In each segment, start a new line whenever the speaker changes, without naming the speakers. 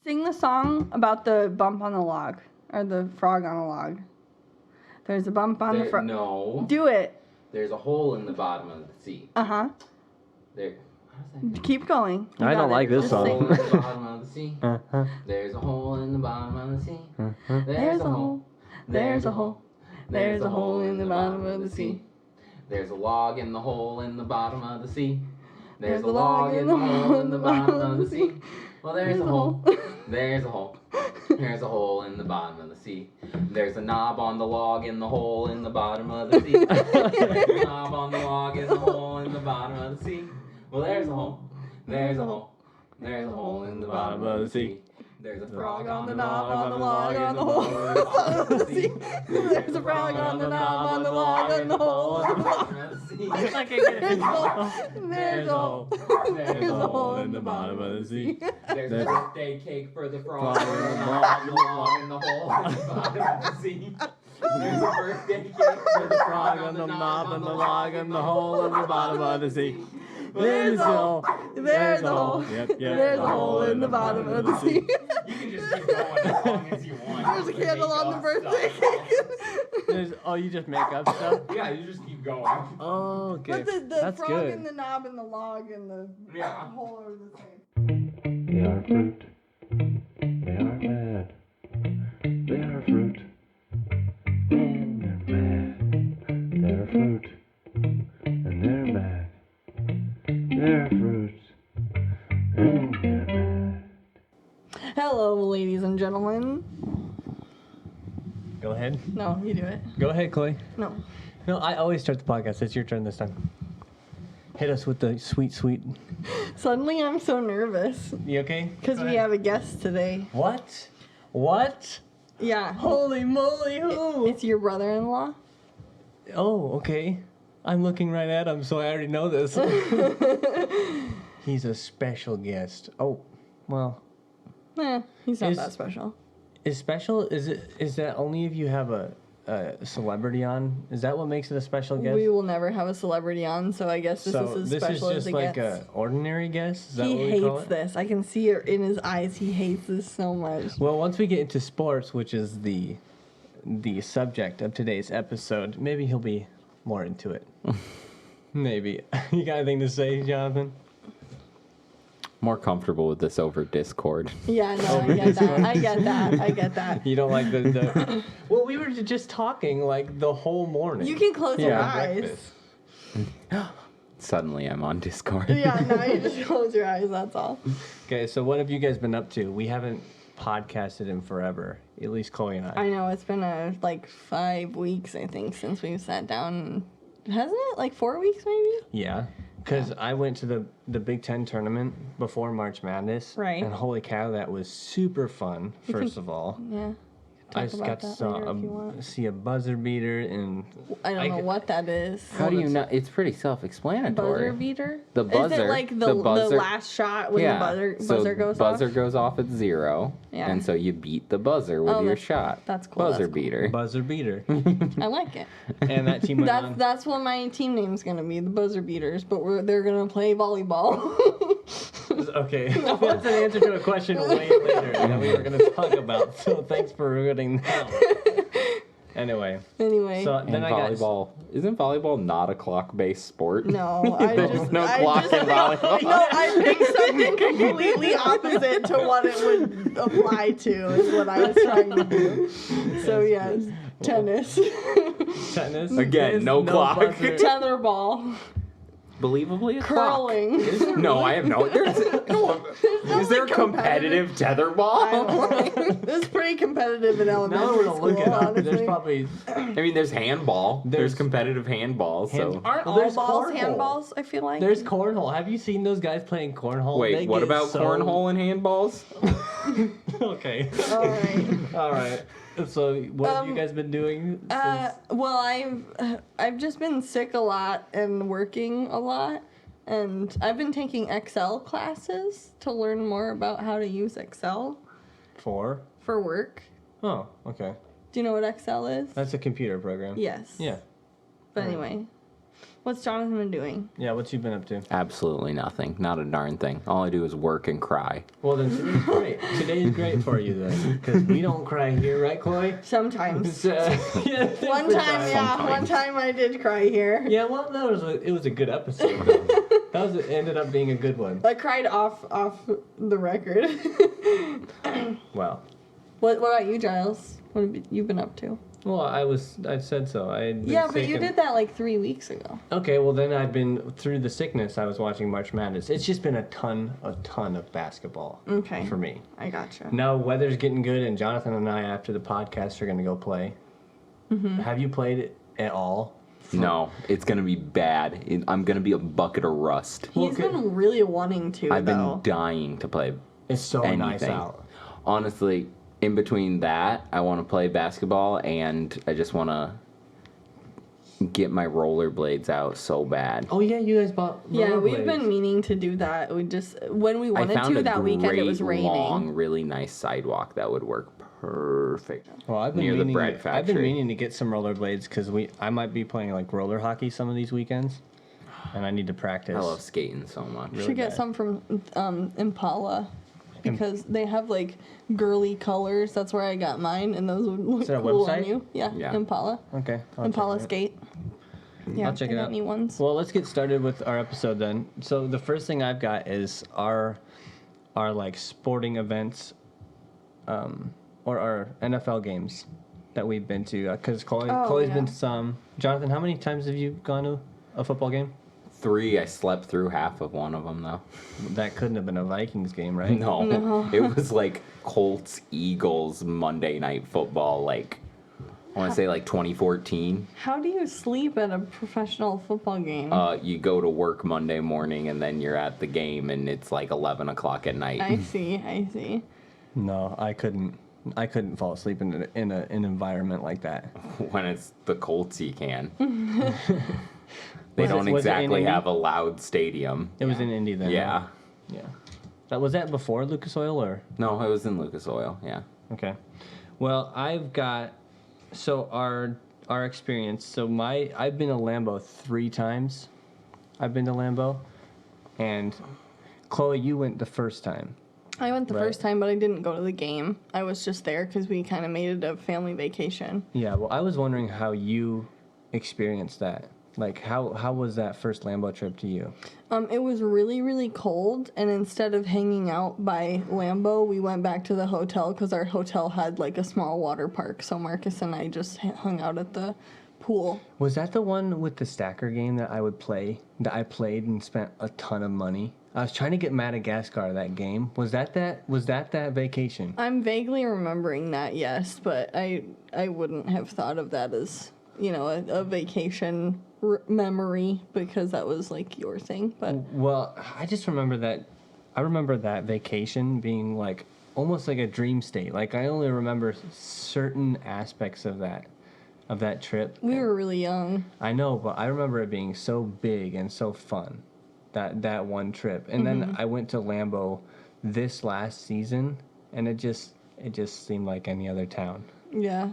Sing the song about the bump on the log. Or the frog on a log. There's a bump on the frog.
No.
Do it.
There's a hole in the bottom of the sea.
Uh-huh.
There. How does that
Keep going.
I don't like this
There's a
song.
hole in the bottom of the sea. There's a hole in the bottom of the sea.
There's a hole. There's a hole. There's a hole in the bottom of the sea.
There's a log in the hole in the bottom of the sea. There's a log in the hole in the bottom of the sea. Well, there's a hole. There's a hole. There's a hole in the bottom of the sea. There's a knob on the log in the hole in the bottom of the sea. There's a knob on the log in the hole in the bottom of the sea. Well, there's a hole. There's a hole. There's a hole in the bottom of the sea. There's a frog on the knob on the log in the hole in the bottom of the sea. There's a frog on the knob on the log in the hole in the bottom of the sea. There's a hole. There's a hole in the bottom of the sea. There's a birthday cake for the frog on the knob on the log in the hole in the bottom of the sea. There's a birthday cake for the frog on the knob on the log in the hole in the bottom of the sea. There's a hole. There's a hole. There's a hole in the bottom of the sea. You can just keep going as long as you want. There's a candle on the birthday cake.
You just make up stuff?
Yeah, you just keep going.
Oh, okay.
But the
That's
frog
good.
and the knob and the log and the hole are the same.
They are fruit. They are mad. They are fruit. And they're mad. They're fruit. And they're mad. They're fruits. And they're mad.
Hello, ladies and gentlemen.
Go ahead.
No, you do it.
Go ahead, Chloe.
No.
No, I always start the podcast. It's your turn this time. Hit us with the sweet, sweet.
Suddenly I'm so nervous.
You okay?
Because we have a guest today.
What? What?
Yeah.
Holy moly, who?
It's your brother-in-law.
Oh, okay. I'm looking right at him, so I already know this. He's a special guest. Oh, well.
He's not that special.
Is special? Is that only if you have a celebrity on? Is that what makes it a special guest?
We will never have a celebrity on, so I guess this is as special as it gets.
This is just like an ordinary guest? Is that
he
what we call
hates
it?
this. I can see it in his eyes. He hates this so much.
Well, once we get into sports, which is the subject of today's episode, maybe he'll be more into it. Maybe. You got anything to say, Jonathan?
More comfortable with this over Discord.
Yeah, no, I get that.
You don't like the... Well, we were just talking like the whole morning.
You can close your eyes.
Breakfast.
Suddenly I'm on Discord.
Yeah, no, you just close your eyes, that's all.
Okay, so what have you guys been up to? We haven't podcasted in forever, at least Chloe and I.
I know, it's been like 5 weeks, I think, since we've sat down. Hasn't it? Like 4 weeks, maybe?
Yeah, because I went to the Big Ten tournament before March Madness.
Right.
And holy cow, that was super fun, first of all.
Yeah.
I just got to see a buzzer beater, and
I don't know what that is.
How do you know? It's pretty self-explanatory.
Buzzer beater?
The buzzer.
Is it like the last shot when the buzzer goes off?
Buzzer goes off at 0, and so you beat the buzzer with your shot.
That's cool.
Buzzer beater.
Buzzer beater.
I like it.
And that team went on.
That's what my team name's gonna be, the Buzzer Beaters. But they're gonna play volleyball.
Okay, that's an answer to a question way later that we were going to talk about. So thanks for ruining that. Anyway.
So
then volleyball. Isn't volleyball not a clock-based sport?
No,
There's no clock in volleyball.
No, I picked something completely opposite to what it would apply to. Is what I was trying to do. So yes, tennis.
Tennis.
Again, no clock.
Tetherball.
Believably, a
curling.
Clock. No, I have no. Is there competitive tetherball?
It's pretty competitive in elementary school.
Look it up.
Honestly.
There's probably.
I mean, there's handball. There's competitive handball. So
aren't all balls handballs? I feel like
there's cornhole. Have you seen those guys playing cornhole?
Wait, what about cornhole and handballs?
Okay.
All
right. So, what have you guys been doing?
Well, I've just been sick a lot and working a lot, and I've been taking Excel classes to learn more about how to use Excel.
For
work.
Oh, okay.
Do you know what Excel is?
That's a computer program.
Yes.
Yeah.
But anyway, What's Jonathan been doing?
Yeah, what you been up to?
Absolutely nothing. Not a darn thing. All I do is work and cry.
Well, then today's great. Today's great for you then, because we don't cry here, right, Chloe?
Sometimes.
Yeah,
One time I did cry here.
Yeah, well, it was a good episode. Though. It ended up being a good one.
I cried off the record.
Wow.
What about you, Giles? What have you been up to?
Well, I said so.
But you did that like 3 weeks ago.
Okay, well then I've been through the sickness. I was watching March Madness. It's just been a ton of basketball.
Okay.
For me.
I gotcha.
Now weather's getting good, and Jonathan and I after the podcast are gonna go play. Mm-hmm. Have you played it at all?
No, it's gonna be bad. I'm gonna be a bucket of rust.
He's been really wanting to.
I've been dying to play.
It's so nice out.
Honestly, in between that, I want to play basketball, and I just want to get my rollerblades out so bad.
Oh yeah, you guys bought.
Yeah, we've been meaning to do that. We just when we wanted to that weekend, it was raining.
Long, really nice sidewalk that would work perfect.
Well, I've been
near
meaning,
the bread factory.
I've been meaning to get some rollerblades because I might be playing like roller hockey some of these weekends, and I need to practice.
I love skating so much.
Should get some from Impala. Because they have like girly colors. That's where I got mine, and those would look cool on you. Yeah, Impala.
Okay.
Impala skate. Yeah,
I'll check it out.
New ones.
Well, let's get started with our episode then. So the first thing I've got is our like sporting events, or our NFL games that we've been to. Because Chloe's been to some. Jonathan, how many times have you gone to a football game?
3. I slept through half of one of them though.
That couldn't have been a Vikings game, right?
No. It was like Colts Eagles Monday Night Football. Like I want to say like 2014.
How do you sleep at a professional football game?
You go to work Monday morning and then you're at the game and it's like 11 o'clock at night.
I see.
No, I couldn't fall asleep in an environment like that.
When it's the Colts, you can. They don't exactly have a loud stadium.
It was in Indy then.
Yeah.
Right? Yeah. Was that before Lucas Oil or?
No, it was in Lucas Oil. Yeah.
Okay. Well, I've got our experience. So I've been to Lambeau 3 times. I've been to Lambeau, and Chloe, you went the first time.
I went the first time, but I didn't go to the game. I was just there because we kind of made it a family vacation.
Yeah. Well, I was wondering how you experienced that. Like, how was that first Lambeau trip to you?
It was really, really cold, and instead of hanging out by Lambeau, we went back to the hotel because our hotel had, like, a small water park, so Marcus and I just hung out at the pool. Was that the one with the stacker game that I played and spent a ton of money? I was trying to get Madagascar that game. Was that vacation? I'm vaguely remembering that, yes, but I wouldn't have thought of that as, a vacation memory because that was like your thing. But well, I just remember that. I remember that vacation being like almost like a dream state. Like I only remember certain aspects of that trip. We were really young. I know, but I remember it being so big and so fun. That one trip, and then I went to Lambeau this last season, and it just seemed like any other town. Yeah.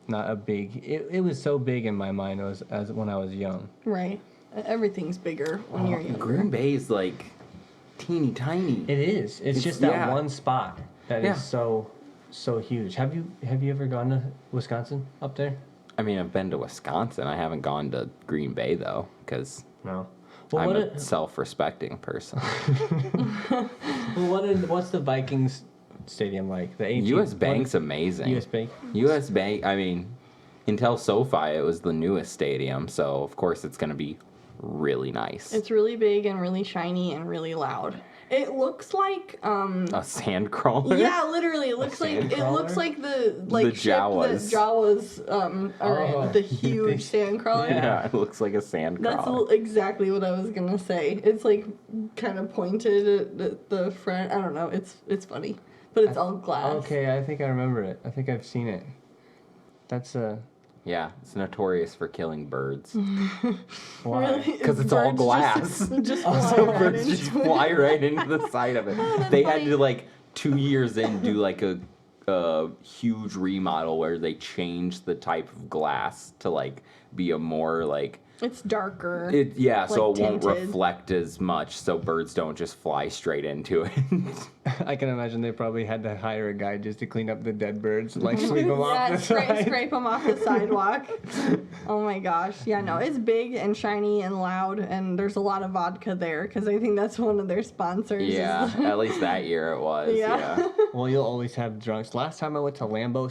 Not a big. It was so big in my mind as when I was young. Right. Everything's bigger when you're younger.
Green Bay is like teeny tiny.
It is. It's just that one spot that is so huge. Have you ever gone to Wisconsin up there?
I mean, I've been to Wisconsin. I haven't gone to Green Bay though, because
no.
Well, I'm a self-respecting person.
Well, what's the Vikings Stadium like? The
U.S. Bank's amazing.
U.S. Bank?
U.S. Bank, I mean, until SoFi, it was the newest stadium, so of course it's going to be really nice.
It's really big and really shiny and really loud. It looks like
a sand crawler.
Yeah, literally, it looks like the ship
Jawas.
that Jawas are in, the huge sand crawler.
Yeah, it looks like a sand crawler.
That's exactly what I was gonna say. It's like kind of pointed at the front. I don't know. It's funny, but it's all glass.
Okay, I think I remember it. I think I've seen it. That's
Yeah, it's notorious for killing birds.
Why?
Because it's all glass.
Just
fly right into the side of it. They had to 2 years in do a a huge remodel where they changed the type of glass to like be a more like
It's darker.
so it won't
tinted.
reflect as much, so birds don't just fly straight into it.
I can imagine they probably had to hire a guy just to clean up the dead birds, like sweep them off the side.
Scrape them off the sidewalk. Oh my gosh. Yeah, no, it's big and shiny and loud, and there's a lot of vodka there because I think that's one of their sponsors.
Yeah, at least that year it was. Yeah.
Well, you'll always have drunks. Last time I went to Lambeau,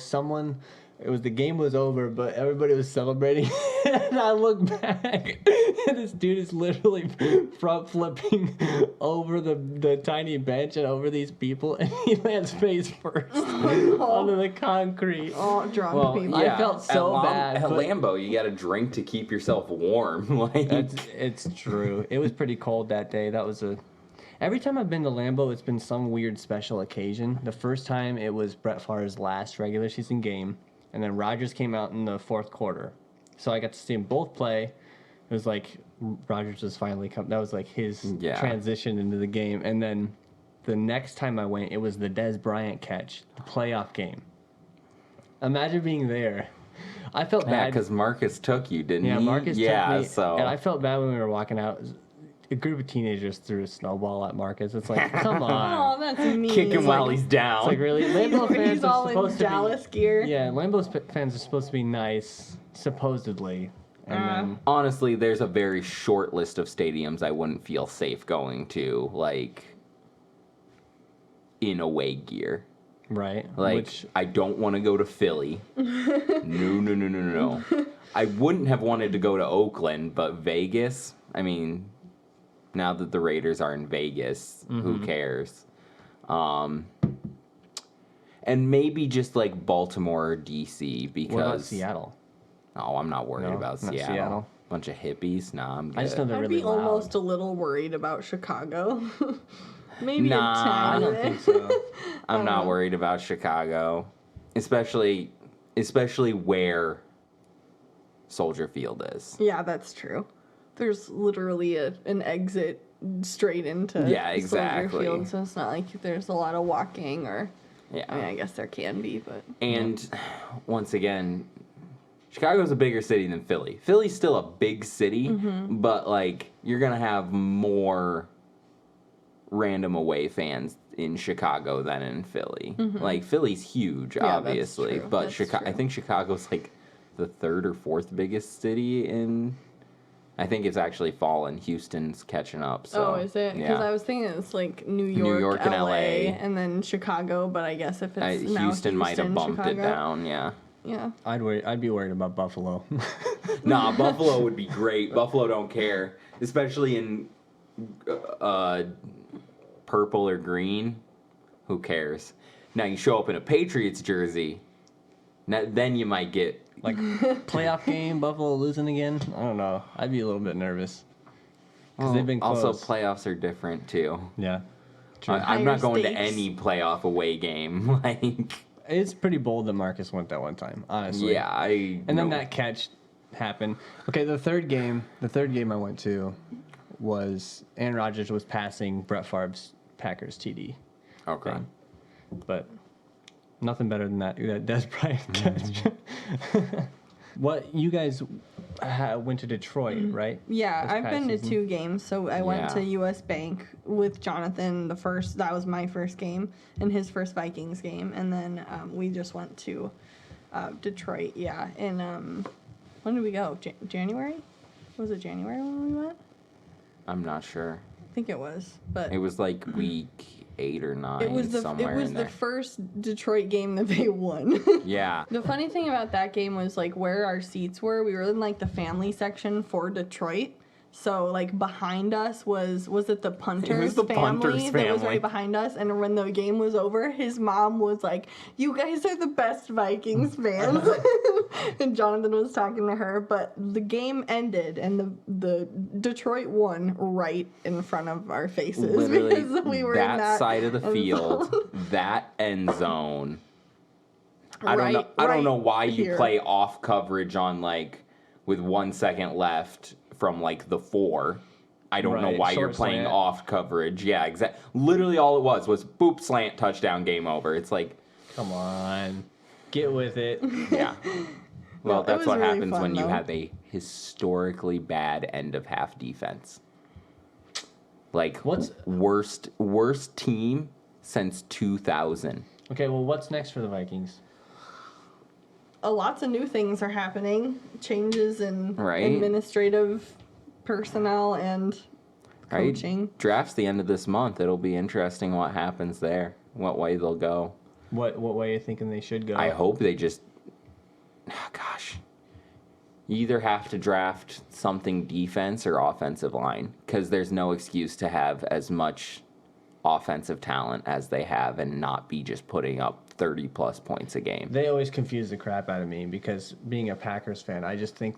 the game was over, but everybody was celebrating. And I look back, and this dude is literally front flipping over the tiny bench and over these people, and he lands face first onto the concrete.
Oh, drunk people.
I felt so bad.
At
but
Lambeau, you got to drink to keep yourself warm. Like
it's true. It was pretty cold that day. Every time I've been to Lambeau, it's been some weird special occasion. The first time it was Brett Favre's last regular season game, and then Rodgers came out in the fourth quarter. So I got to see them both play. It was like Rodgers was finally come. That was like his transition into the game. And then the next time I went, it was the Dez Bryant catch, the playoff game. Imagine being there. I felt bad
because Marcus took you, didn't he?
Yeah, Marcus took me.
So
And I felt bad when we were walking out. A group of teenagers threw a snowball at Marcus. It's like, come on.
Oh, that's mean.
kick him while he's down.
It's like, really? Lambeau fans
He's
are
all
supposed
in
to
Dallas
be...
gear.
Yeah, Lambeau's fans are supposed to be nice, supposedly. And then...
Honestly, there's a very short list of stadiums I wouldn't feel safe going to, like, in away gear.
Right.
Like, I don't want to go to Philly. No. I wouldn't have wanted to go to Oakland, but Vegas, I mean... Now that the Raiders are in Vegas, who cares? And maybe just like Baltimore or DC because...
What about Seattle?
Oh, I'm not worried about
not
Seattle.
Seattle.
Bunch of hippies. Nah, I'm good.
I just know they're
I'd
really
be
loud.
almost a little worried about Chicago. Maybe
Nah,
a 10.
I don't think so.
I'm not worried about Chicago. Especially where Soldier Field is.
Yeah, that's true. There's literally an exit straight into
exactly.
Soldier Field, so it's not like there's a lot of walking or...
Yeah.
I mean, I guess there can be, but...
And once again, Chicago's a bigger city than Philly. Philly's still a big city, but like you're gonna have more random away fans in Chicago than in Philly. Like Philly's huge, obviously,
true.
but
That's
Chicago. I
true.
think Chicago's like the third or fourth biggest city in. I think it's actually fallen. Houston's catching up. So,
oh, is it? Because
yeah.
I was thinking it's like New York
and
LA,
LA.
and then Chicago, but I guess if it's now
Houston might have bumped
Chicago.
it down. Yeah.
Yeah.
I'd be worried about Buffalo.
Nah, Buffalo would be great. Buffalo don't care, especially in purple or green. Who cares? Now you show up in a Patriots jersey, then you might get
Like, playoff game, Buffalo losing again? I don't know. I'd be a little bit nervous. Because they've been close.
Also, playoffs are different, too.
Yeah.
I'm not going to
stakes.
any playoff away game. Like,
It's pretty bold that Marcus went that one time, honestly.
yeah,
And then that catch happened. Okay, the third game I went to was Aaron Rodgers was passing Brett Favre's Packers TD.
Okay.
thing. But nothing better than that Dez Bryant catch. What, you guys went to Detroit, right?
Yeah,
This
I've
past
been to
season?
2 games. So I went
Yeah.
to US Bank with Jonathan that was my first game and his first Vikings game. And then we just went to Detroit, yeah. And when did we go? January? Was it January when we went?
I'm not sure.
I think it was. But
It was like week 8 or 9,
it was
somewhere in
the
there.
first Detroit game that they won.
Yeah.
The funny thing about that game was like where our seats were. We were in like the family section for Detroit. So like behind us was it the Punters
the
family
Punters
that was
family.
right behind us? And when the game was over, his mom was like, "You guys are the best Vikings fans," and Jonathan was talking to her. But the game ended, and the Detroit won right in front of our faces
Literally,
because we were
that
in that
side of the
end
field,
zone.
that end zone. I don't
Right-
know
right
why you
here.
play off coverage on like with 1 second left from like the 4. I don't know
Right,
why you're
short
playing
slant.
off coverage. Yeah, exactly. Literally all it was boop, slant, touchdown, game over. It's like
Come on. Get with it.
Yeah. Well,
No, it
that's
was
what
really
happens
fun,
when you
though.
have a historically bad end of half defense. Like,
What's-
worst team since 2000.
Okay, well, what's next for the Vikings?
Lots of new things are happening. Changes in
Right.
administrative personnel and
Right?
coaching.
Draft's the end of this month. It'll be interesting what happens there, what way they'll go.
What way are you thinking they should go?
I hope they just, gosh, you either have to draft something defense or offensive line, because there's no excuse to have as much offensive talent as they have and not be just putting up 30 plus points a game.
They always confuse the crap out of me because being a Packers fan, I just think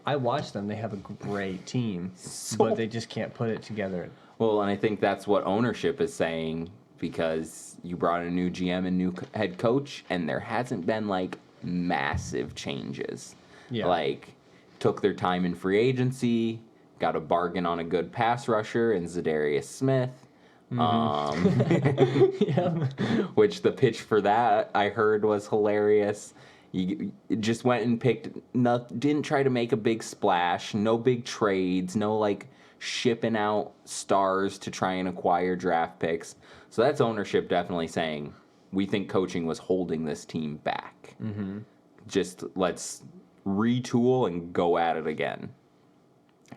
I watch them. They have a great team, but they just can't put it together.
Well, and I think that's what ownership is saying, because you brought in a new GM and new head coach, and there hasn't been like massive changes.
Yeah.
Like, took their time in free agency, got a bargain on a good pass rusher in Zadarius Smith.
Yeah.
Which the pitch for that I heard was hilarious. You just went and didn't try to make a big splash, no big trades, no like shipping out stars to try and acquire draft picks. So that's ownership definitely saying, we think coaching was holding this team back. Mm-hmm. Just let's retool and go at it again.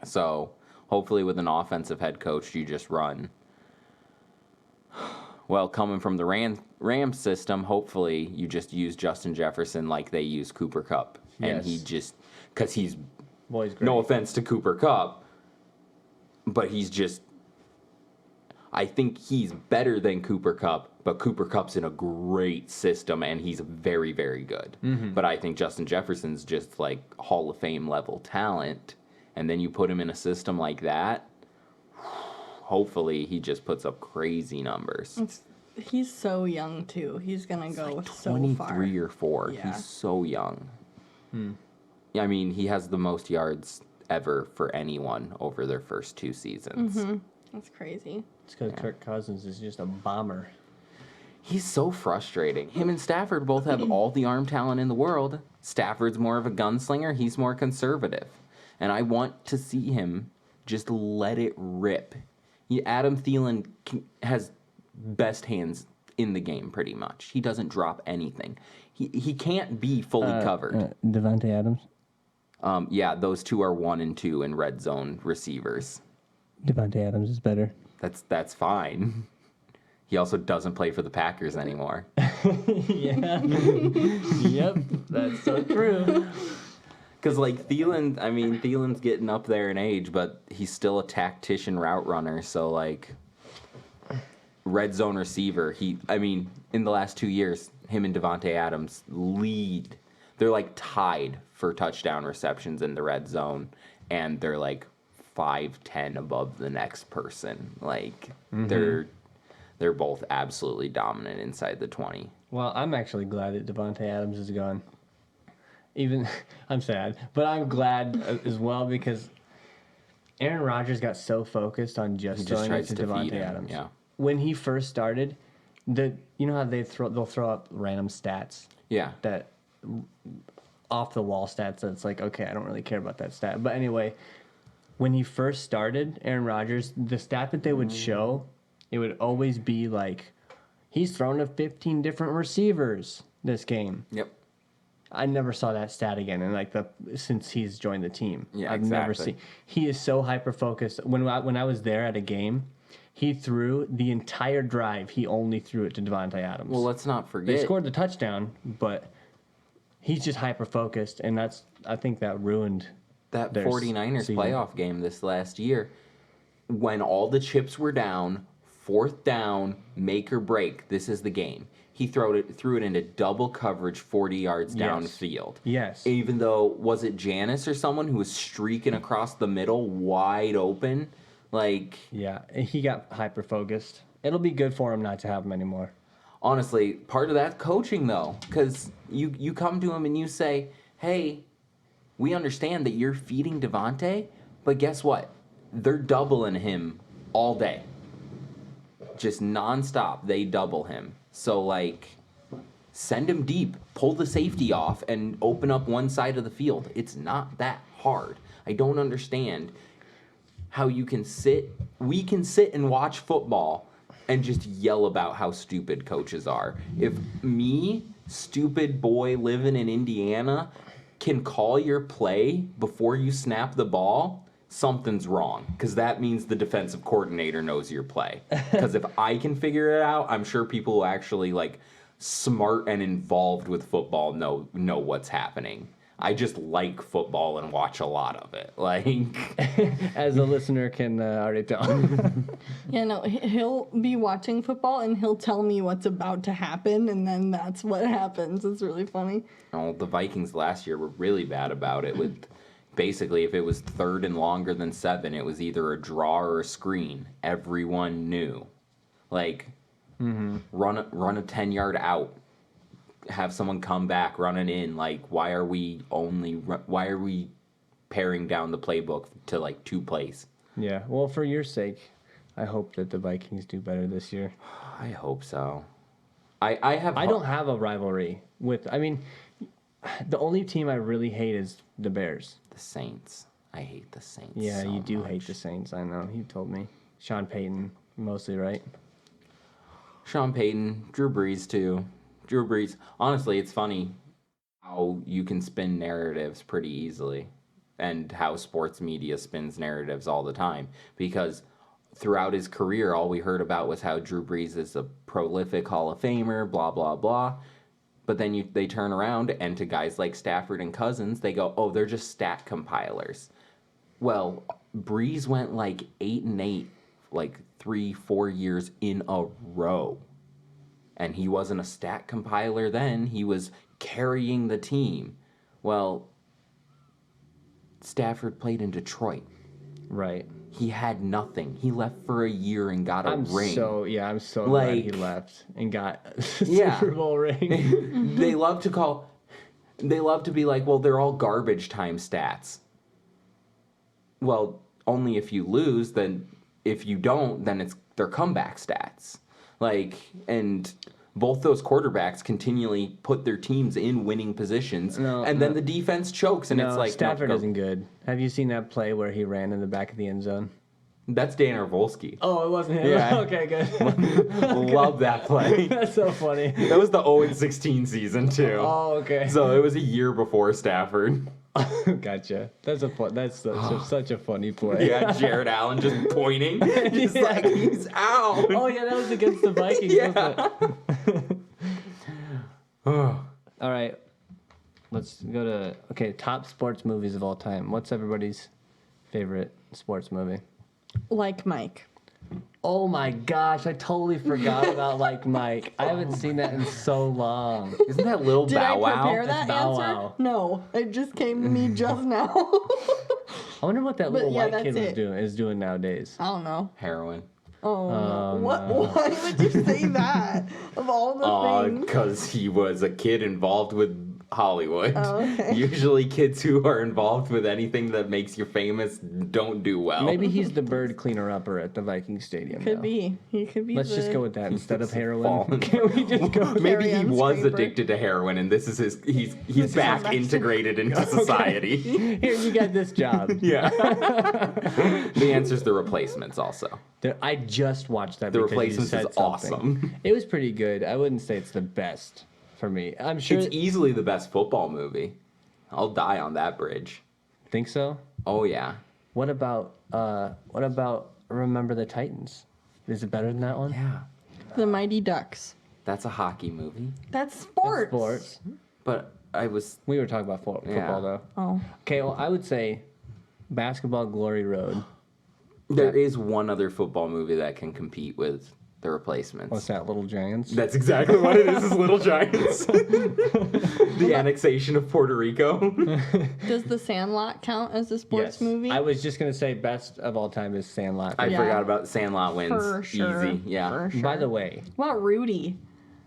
So hopefully with an offensive head coach, you just run. Well, coming from the Rams system, hopefully you just use Justin Jefferson like they use Cooper Kupp. And he
Yes.
just, because he's,
Boy's great.
no offense to Cooper Kupp, but he's just, I think he's better than Cooper Kupp, but Cooper Kupp's in a great system and he's very, very good.
Mm-hmm.
But I think Justin Jefferson's just like Hall of Fame level talent. And then you put him in a system like that, hopefully he just puts up crazy numbers.
He's so young too. He's gonna go
Like
so
23
far.
or 4.
Yeah.
He's so young. Yeah, I mean, he has the most yards ever for anyone over their first 2 seasons.
That's crazy.
It's because Kirk Cousins is just a bomber.
He's so frustrating. Him and Stafford both have all the arm talent in the world. Stafford's more of a gunslinger. He's more conservative. And I want to see him just let it rip. Adam Thielen has best hands in the game, pretty much. He doesn't drop anything. He can't be fully covered.
Devontae Adams.
Yeah, those two are 1 and 2 in red zone receivers.
Devontae Adams is better.
That's fine. He also doesn't play for the Packers anymore.
Yeah. Yep. That's so true.
Because, like, Thielen's getting up there in age, but he's still a tactician route runner. So, like, red zone receiver, in the last 2 years, him and Devontae Adams lead. They're, like, tied for touchdown receptions in the red zone, and they're, like, 5-10 above the next person. Like, they're both absolutely dominant inside the 20.
Well, I'm actually glad that Devontae Adams is gone. I'm sad, but I'm glad as well because Aaron Rodgers got so focused on just throwing it
tries
to
to feed
Devontae
him,
Adams.
yeah.
When he first started, you know how they'll throw up random stats
Yeah.
that off the wall stats that's like, okay, I don't really care about that stat. But anyway, when he first started, Aaron Rodgers, the stat that they would show, it would always be like, he's thrown to 15 different receivers this game.
Yep.
I never saw that stat again, and since he's joined the team,
Yeah,
I've never
exactly.
seen. He is so hyper focused. When I was there at a game, he threw the entire drive. He only threw it to Devontae Adams.
Well, let's not
They
forget.
scored the touchdown, but he's just hyper focused, and I think that ruined
That
their
49ers
season.
playoff game this last year, when all the chips were down, 4th down, make or break, this is the game. He threw it into double coverage 40 yards
Yes.
downfield.
Yes.
Even though, was it Janice or someone who was streaking across the middle wide open? Like,
Yeah, he got hyper focused. It'll be good for him not to have him anymore.
honestly, part of that coaching, though, because you come to him and you say, hey, we understand that you're feeding Devontae, but guess what? They're doubling him all day. Just nonstop, they double him. So, like, Send him deep, pull the safety off, and open up one side of the field. It's not that hard. I don't understand how we can sit and watch football and just yell about how stupid coaches are. If me, stupid boy living in Indiana, can call your play before you snap the ball, something's wrong, because that means the defensive coordinator knows your play. Because if I can figure it out, I'm sure people who actually like smart and involved with football know what's happening. I just like football and watch a lot of it. Like,
as a listener can already tell.
Yeah, no, he'll be watching football and he'll tell me what's about to happen, and then that's what happens. It's really funny.
oh, the Vikings last year were really bad about it. With basically, if it was third and longer than 7, it was either a draw or a screen. Everyone knew. Like, run a 10-yard out, have someone come back, run it in. Like, why are we paring down the playbook to like 2 plays?
Yeah, well, for your sake, I hope that the Vikings do better this year.
I hope so. I
don't have a rivalry with. I mean, the only team I really hate is the Bears.
The Saints. I hate the Saints.
Yeah,
so
you do
much.
hate the Saints. I know. You told me. Sean Payton, mostly, right?
Sean Payton, Drew Brees too. Drew Brees. Honestly, it's funny how you can spin narratives pretty easily, and how sports media spins narratives all the time. Because throughout his career, all we heard about was how Drew Brees is a prolific Hall of Famer, blah blah blah. But then they turn around, and to guys like Stafford and Cousins, they go, "Oh, they're just stat compilers." Well, Brees went like 8-8, like 3-4 years in a row. And he wasn't a stat compiler then. He was carrying the team. Well, Stafford played in Detroit.
Right.
He had nothing. He left for a year and got a ring.
I'm so glad he left and got a Super Bowl ring.
They love to be like, well, they're all garbage time stats. Well, only if you lose, then if you don't, then they're comeback stats. Like, and both those quarterbacks continually put their teams in winning positions, then the defense chokes, and it's like
Stafford isn't good. Have you seen that play where he ran in the back of the end zone?
That's Dan Orvolsky.
Oh, it wasn't him?
Yeah.
Okay, good.
Love that play.
That's so funny.
That was the 0-16 season too.
Oh, okay.
So it was a year before Stafford.
Gotcha. That's such a funny play.
Yeah, Jared Allen just pointing. Just like, he's out.
Oh, yeah, that was against the Vikings, wasn't it? All right. Let's go to, top sports movies of all time. What's everybody's favorite sports movie?
Like Mike.
Oh my gosh, I totally forgot about Like Mike. I haven't seen that in so long.
Isn't that Little
Did
Bow
I prepare
Wow?
that
Bow
answer?
Wow.
No, it just came to me just now.
I wonder what that little
yeah,
white kid
that's
is doing nowadays.
I don't know.
Heroin.
Oh, no.
no.
Why would you say that? Of all the things.
Because he was a kid involved with Hollywood.
Oh, okay.
Usually kids who are involved with anything that makes you famous don't do well.
Maybe he's the bird cleaner upper at the Vikings Stadium.
Could
though.
be. He could be.
Let's just go with that instead of heroin.
fallen.
Can we just go?
Maybe he
Carry-on
was
scraper.
addicted to heroin, and this is he's back
next to-
integrated into society.
Here, you got this job.
Yeah. The answer's The Replacements also.
I just watched that.
The
because you
Replacements
said
is
something.
awesome.
It was pretty good. I wouldn't say it's the best for me. I'm sure.
It's easily the best football movie. I'll die on that bridge.
Think so?
Oh yeah.
What about Remember the Titans? Is it better than that one?
Yeah.
The Mighty Ducks.
That's a hockey movie.
That's sports.
Sports.
But
We were talking about football
Yeah.
though.
Oh.
Okay, well I would say Basketball Glory Road.
there is one other football movie that can compete with The Replacements.
What's that, Little Giants?
That's exactly what it is Little Giants. The annexation of Puerto Rico.
Does The Sandlot count as a sports
Yes.
movie?
I was just gonna say best of all time is Sandlot.
I
Yeah.
forgot about Sandlot wins.
For sure.
Easy. Yeah.
For sure.
By the way,
What about Rudy?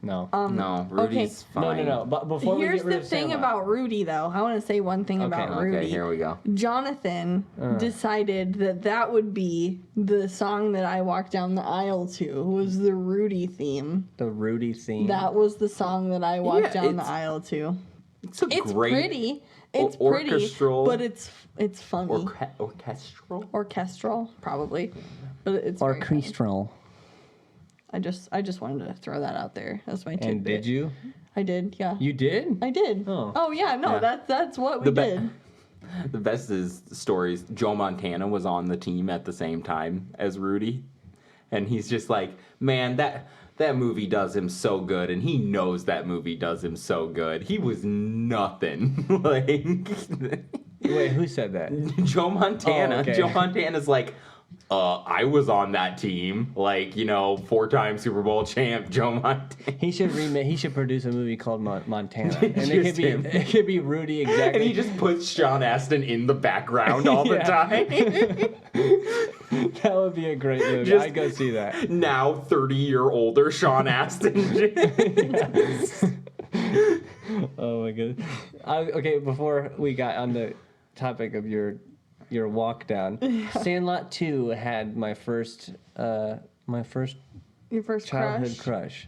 No.
No, Rudy's fine.
No. But before we
Here's
get rid
the
of
thing
Sandlot,
about Rudy, though. I want to say one thing about Rudy.
Okay, here we go.
Jonathan decided that would be the song that I walked down the aisle to, was the Rudy theme.
the Rudy theme.
That was the song that I walked
Yeah,
down the
it's-
aisle to.
It's a
It's
great
pretty. It's
orchestral-
pretty, but it's funny.
orchestral.
Orchestral, probably. But it's very funny.
Orchestral.
I just wanted to throw that out there. That's my tidbit.
And did you?
I did, yeah.
You did?
I did.
Oh.
Yeah, no,
Yeah.
that's what we did.
The best is stories. Joe Montana was on the team at the same time as Rudy, and he's just like, man, that movie does him so good, and he knows that movie does him so good. He was nothing. Like,
Wait, who said that?
Joe Montana.
Oh, okay.
Joe Montana's like, I was on that team. Like, 4-time Super Bowl champ, Joe Montana.
He should produce a movie called Montana, and
Just him.
it could be Rudy exactly.
And he just puts Sean Astin in the background all the
Yeah.
time.
That would be a great movie.
Just-
I'd go see that.
Now 30-year-older Sean Astin.
Oh my god. Okay, before we got on the topic of your walk down, Sandlot 2 had my first
Your first
childhood crush.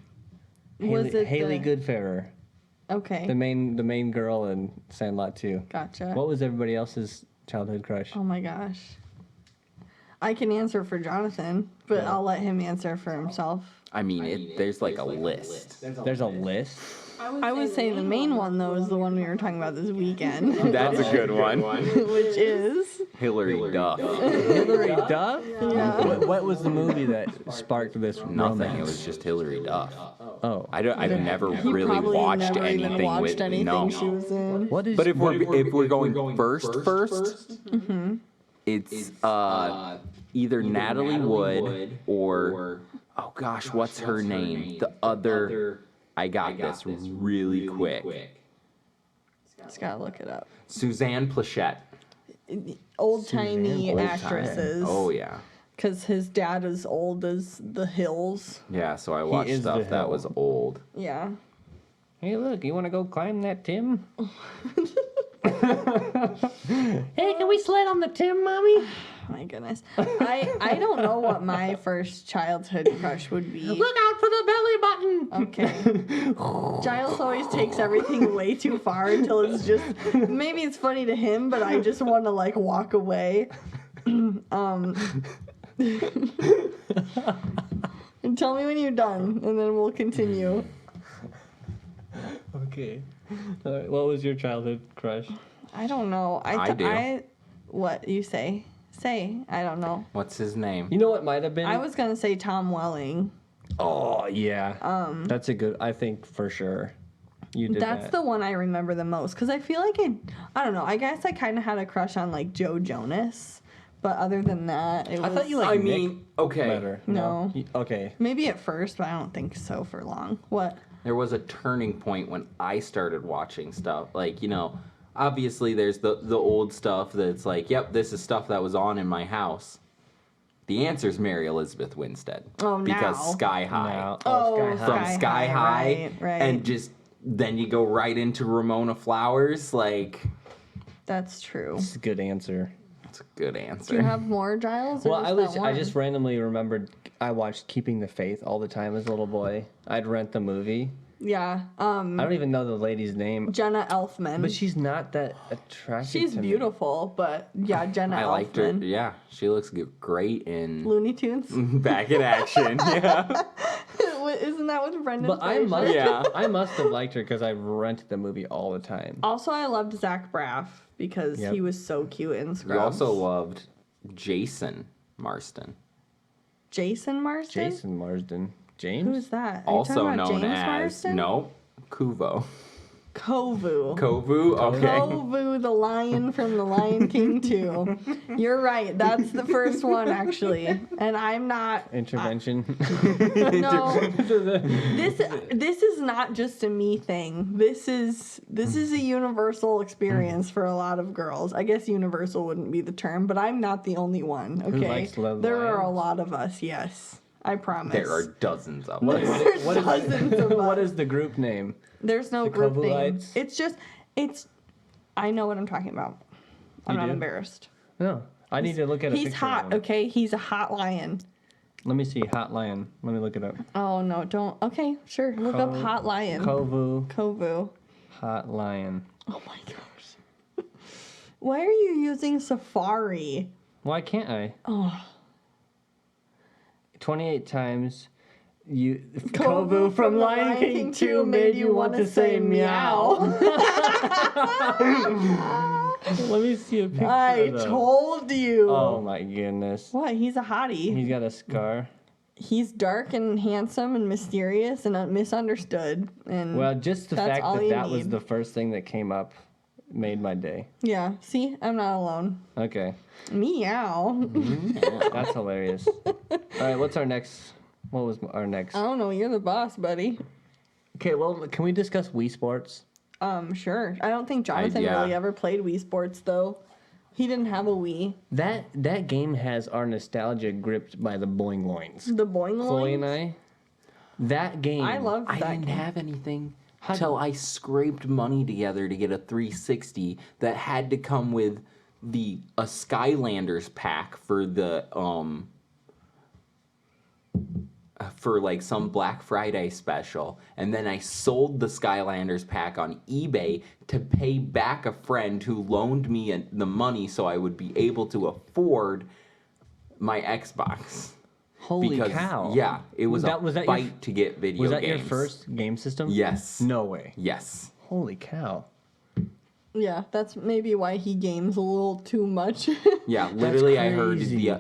Was it
Haley
the-
Goodfarer,
Okay.
the main girl in Sandlot 2.
Gotcha.
What was everybody else's childhood crush?
Oh my gosh. I can answer for Jonathan, but I'll let him answer for himself.
I mean, there's like a list.
There's a list.
I would say the main one, though, is the one we were talking about this weekend,
That's a good one.
which is...
Hillary Duff.
Hillary Duff?
Yeah.
What was the movie that sparked this
Nothing.
romance?
It was just Hillary Duff.
Oh.
I've never
He
really
probably
watched
never even
anything
watched
with
anything
no.
she was in.
What is
But if we're going first, it's either Natalie Wood or oh gosh, what's her name? The other. I got this really quick.
Just gotta look it up.
Suzanne Plachette.
Old-timey
Suzanne.
actresses.
Oh yeah.
Because his dad is old as the hills.
Yeah, so I watched
is the
stuff that
hill.
was old.
Yeah.
Hey, look, you want to go climb that Tim? Hey, can we sled on the Tim, Mommy?
My goodness. I don't know what my first childhood crush would be.
Look out for the belly button!
Okay. Giles always takes everything way too far until it's just, maybe it's funny to him, but I just want to like walk away. And tell me when you're done, and then we'll continue.
Okay. What was your childhood crush?
I don't know.
I do.
What you say? Say. I don't know.
What's his name?
You know what might have been?
I was gonna say Tom Welling.
Oh, yeah. That's a good, I think for sure. You did
That's
that.
the one I remember the most because I feel like I don't know. I guess I kind of had a crush on like Joe Jonas, but other than that, it was.
I thought you liked
I
Nick
mean, okay.
better.
No.
Okay.
Maybe at first, but I don't think so for long. What?
There was a turning point when I started watching stuff. Like, obviously there's the old stuff that's like, yep, this is stuff that was on in my house. The answer is Mary Elizabeth Winstead.
Oh,
Because
now.
Sky High.
Now,
Oh,
Sky High.
From Sky High.
Right.
And just, then you go right into Ramona Flowers. Like,
That's true.
That's a good answer.
that's a good
Do you
answer.
have more, Giles? Or
Well,
just that
I
one?
just randomly remembered I watched Keeping the Faith all the time as a little boy. I'd rent the movie.
Yeah.
I don't even know the lady's name,
Jenna Elfman.
but she's not that attractive.
She's
to me.
beautiful, but yeah, Jenna
I
Elfman.
liked her. Yeah, she looks great in
Looney Tunes.
Back in Action. Yeah.
Isn't that with Brendan
But I
Fraser?
must,
Yeah.
I must have liked her because I rented the movie all the time.
Also, I loved Zach Braff because
Yep.
he was so cute in
We
Scrubs.
also loved Jason Marston.
Jason Marsden?
Jason Marsden. James?
Who is that? Are you
Also
talking about
known
James
as
Marsden?
no Kuvo.
Kovu.
Kovu. Okay.
Kovu, the lion from The Lion King 2. You're right. That's the first one, actually. And I'm not.
Intervention.
No. This is not just a me thing. This is a universal experience for a lot of girls. I guess universal wouldn't be the term, but I'm not the only one. Okay.
likes love
there are a
lions?
lot of us. Yes. I promise.
There are dozens of
What
them.
is, what,
Dozens
is,
of
what
us.
is the group name?
There's no
The
group name.
Kovulites?
It's just, I know what I'm talking about. I'm
You
not
do?
embarrassed.
No, I need to look at a
He's
picture
hot,
of him.
okay? He's a hot lion.
Let me see, Hot Lion. Let me look it up.
Oh, no, don't. Okay, sure. Look up hot lion. Kovu.
Hot Lion.
Oh my gosh. Why are you using Safari?
Why can't I?
Oh.
28 times. Kovu from Lion King 2 made you want to say meow. Let me see a picture
I
of them.
told you.
Oh my goodness.
What? He's a hottie.
He's got a scar.
He's dark and handsome and mysterious and misunderstood. And
Well, just the
that's
fact
all
that
you
that was
need.
the first thing that came up made my day.
yeah, see, I'm not alone.
Okay.
Meow.
That's hilarious. All right, what's our next? What was our next?
I don't know. You're the boss, buddy.
Okay, well, can we discuss Wii Sports?
Sure. I don't think Jonathan
yeah.
really ever played Wii Sports though. He didn't have a Wii.
That game has our nostalgia gripped by the boing loins.
The Boing
Chloe and
Loins?
I. That game.
I love
I
that
didn't
game.
have anything till I scraped money together to get a 360 that had to come with a Skylanders pack for the for like some Black Friday special, and then I sold the Skylanders pack on eBay to pay back a friend who loaned me the money so I would be able to afford my Xbox.
Holy
Because,
cow!
yeah, it was a
was that
fight to get video
Was
games.
that your first game system?
Yes.
No way.
Yes.
Holy cow!
Yeah, that's maybe why he games a little too much.
Yeah, literally I heard
crazy.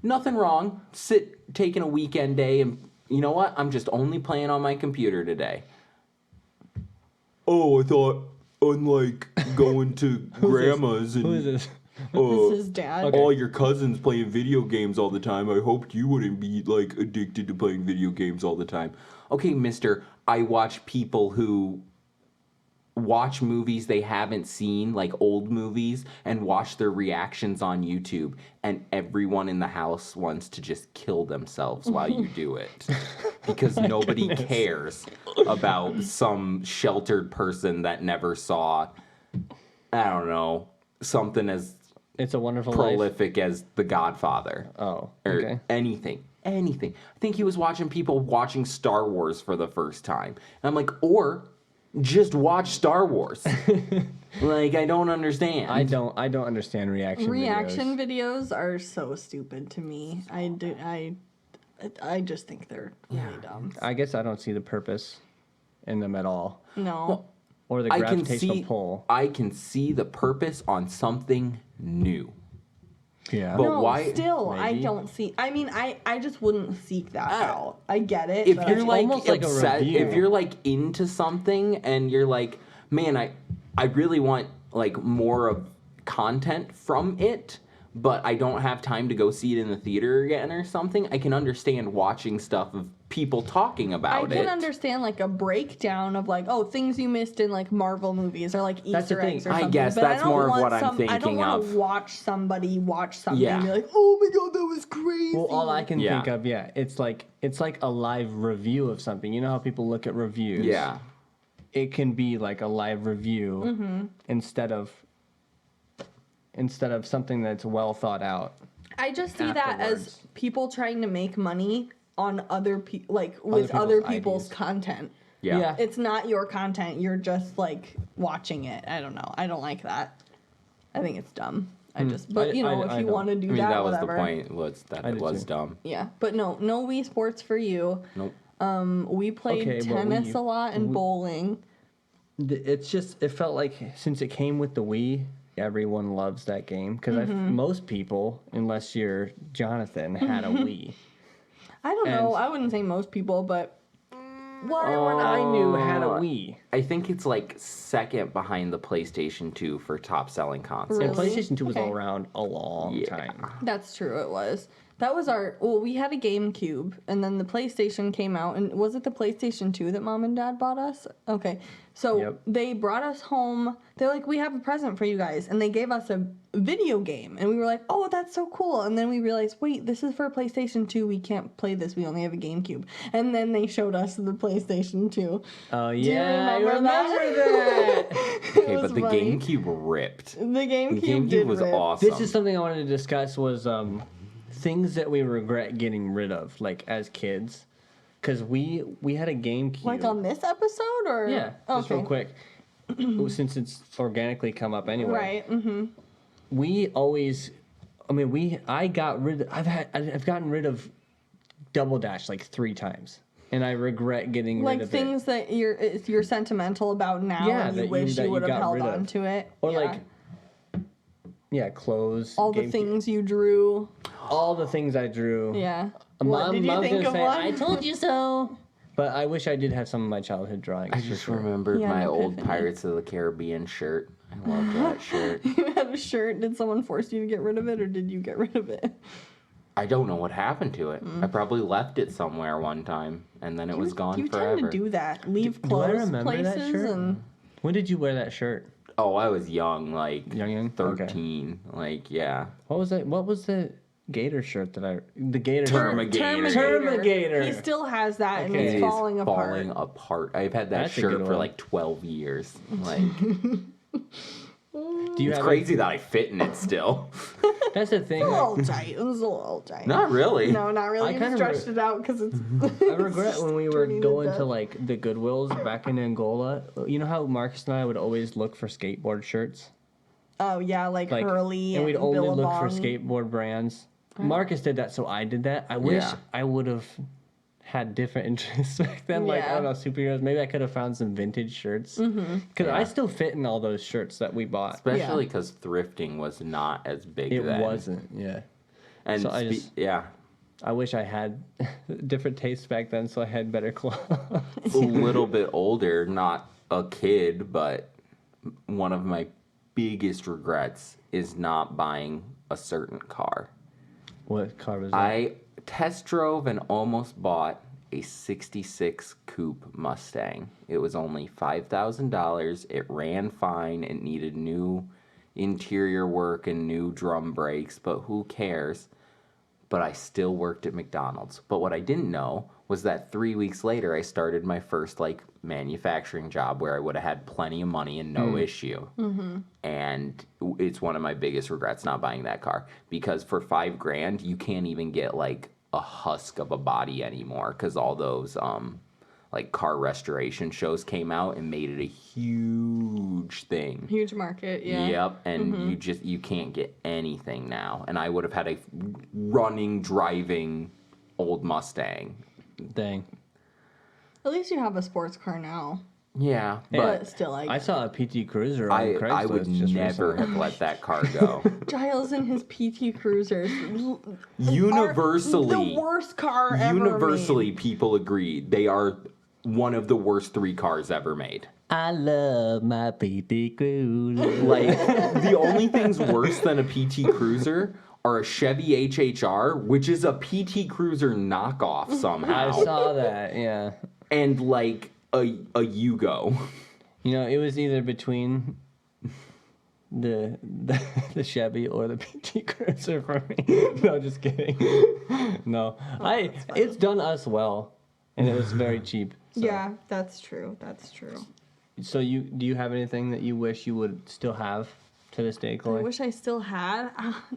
nothing wrong. Taking a weekend day and you know what? I'm just only playing on my computer today. Oh, I thought unlike going to grandma's
Who is
and
this?
This is dad.
all your cousins playing video games all the time. I hoped you wouldn't be like addicted to playing video games all the time. Okay, mister, I watch people who watch movies they haven't seen, like old movies, and watch their reactions on YouTube, and everyone in the house wants to just kill themselves while you do it. Because nobody cares about some sheltered person that never saw, I don't know, something as
It's a Wonderful Life.
prolific as The Godfather.
Oh,
Or
okay.
anything. I think he was watching people watching Star Wars for the first time. And I'm like, or just watch Star Wars. Like, I don't understand.
I don't understand reaction
Reaction
videos.
videos are so stupid to me. I just think they're really dumb.
I guess I don't see the purpose in them at all,
No.
or the
I can
gravitational
see
pull.
I can see the purpose on something new.
Yeah.
But
No,
why-
still, I
Maybe.
don't see. I mean, I just wouldn't seek that out. I get it.
If
but
you're
I-
like
almost like a
obsessed,
review.
if you're like into something and you're like, man, I really want like more of content from it, but I don't have time to go see it in the theater again or something, I can understand watching stuff of people talking
I
about it.
can understand like a breakdown of like, oh, things you missed in like Marvel movies or like
That's the
Easter
thing.
eggs or
I
something.
guess
but
that's
I don't
more of
want
what I'm
I don't
thinking
want
of.
to watch somebody watch something
Yeah.
and be like, oh my god, that was crazy.
Well, all I can
Yeah.
think of, it's like a live review of something. You know how people look at reviews?
Yeah.
It can be like a live review
Mm-hmm.
instead of something that's well thought out.
I just see that as
afterwards.
people trying to make money on other people, like with other
people's
people's
ideas.
content.
Yeah.
It's not your content. You're just like watching it. I don't know. I don't like that. I think it's dumb. But you know, if
I
you
don't.
want to do
I mean, that was
whatever.
the point. Was that
I
it
did
was
too.
dumb?
Yeah, but no Wii Sports for you.
Nope.
We played
Okay, well,
tennis a lot and bowling.
It's just, it felt like since it came with the Wii, everyone loves that game because
Mm-hmm.
most people, unless you're Jonathan, had a Wii.
I don't know.
And-
I wouldn't say most people, but
Everyone I knew had a Wii.
I think it's like second behind the PlayStation 2 for top selling console.
And
Really?
PlayStation 2 was
Okay.
around a long
Yeah.
time.
that's true. It was. That was we had a GameCube, and then the PlayStation came out, and was it the PlayStation 2 that Mom and Dad bought us? Okay, so they brought us home, they're like, we have a present for you guys, and they gave us a video game, and we were like, oh, that's so cool, and then we realized, wait, this is for a PlayStation 2, we can't play this, we only have a GameCube, and then they showed us the PlayStation 2.
Oh, yeah, I remember that!
Okay, but the GameCube ripped.
The GameCube
was
rip.
awesome.
This is something I wanted to discuss was things that we regret getting rid of, like, as kids. Because we had a GameCube.
Like on this episode, or?
Yeah, just real quick. Since it's organically come up anyway.
Right, mm-hmm.
I've gotten rid of Double Dash like 3 times. And I regret getting rid of it.
Like things that you're sentimental about now, and you wish you would have held on to it.
Or clothes.
All the things you drew.
All the things I drew.
Yeah.
Mom,
did you
Mom's
think
gonna
of
say,
one?
I told you so. But I wish I did have some of my childhood drawings.
I just remembered
Yeah,
my old
Epiphany.
Pirates of the Caribbean shirt. I love that shirt.
You had a shirt. Did someone force you to get rid of it, or did you get rid of it?
I don't know what happened to it. I probably left it somewhere one time, and then it was gone
You
forever.
tend to do that. Leave
Do I
clothes
remember that
places
shirt?
and.
When did you wear that shirt?
Oh, I was young, like
Young?
13. Like, yeah.
What was it? What was the Gator shirt the Gator
Termigator.
He still has that, and
Okay.
it's
It is
falling apart.
falling apart. I've had that
That's a
shirt
good
for
one.
like 12 years. Like,
Do you
it's
have
crazy that I fit in it still.
That's the thing.
It was a
like,
little tight. It was a little tight.
Not really.
No, not really.
I
You
kinda
stretched it out because it's.
I regret when we were
turning to
going to
dust.
like the Goodwills back in Angola. You know how Marcus and I would always look for skateboard shirts?
Oh yeah, like Hurley
and we'd only look for
Billabong.
skateboard brands. Marcus did that, so I did that. I wish
Yeah.
I would have had different interests back then. Like, I
Yeah.
don't know, superheroes. Maybe I could have found some vintage shirts. Because I still fit in all those shirts that we bought.
Especially because thrifting was not as big
It
then.
wasn't, yeah.
And
So I just-
yeah,
I wish I had different tastes back then, so I had better clothes.
a little bit older, not a kid, but one of my biggest regrets is not buying a certain car.
What car was that?
I test drove and almost bought a 66 Coupe Mustang. It was only $5,000. It ran fine. It needed new interior work and new drum brakes, but who cares? But I still worked at McDonald's. But what I didn't know was that 3 weeks later, I started my first like manufacturing job where I would have had plenty of money and no issue. And it's one of my biggest regrets not buying that car, because for $5,000 you can't even get like a husk of a body anymore, because all those like car restoration shows came out and made it a huge thing.
Huge market, yeah.
Yep, and you can't get anything now. And I would have had a driving old Mustang.
Dang.
At least you have a sports car now.
Yeah,
But
but
still,
I saw a PT Cruiser on Craigslist.
I would
just
never
recently.
have let that car go.
Giles and his PT Cruisers.
Universally,
The worst car ever
universally,
made.
people agree they are one of the worst 3 cars ever made.
I love my PT Cruiser.
Like, the only things worse than a PT Cruiser are a Chevy HHR, which is a PT Cruiser knockoff somehow,
I saw that, yeah.
and like a Yugo.
You know, it was either between the Chevy or the PT Cruiser for me. No, just kidding. No, it's done us well, and it was very cheap. So.
Yeah, that's true. That's true.
So do you have anything that you wish you would still have to this day,
I
Chloe?
wish I still had.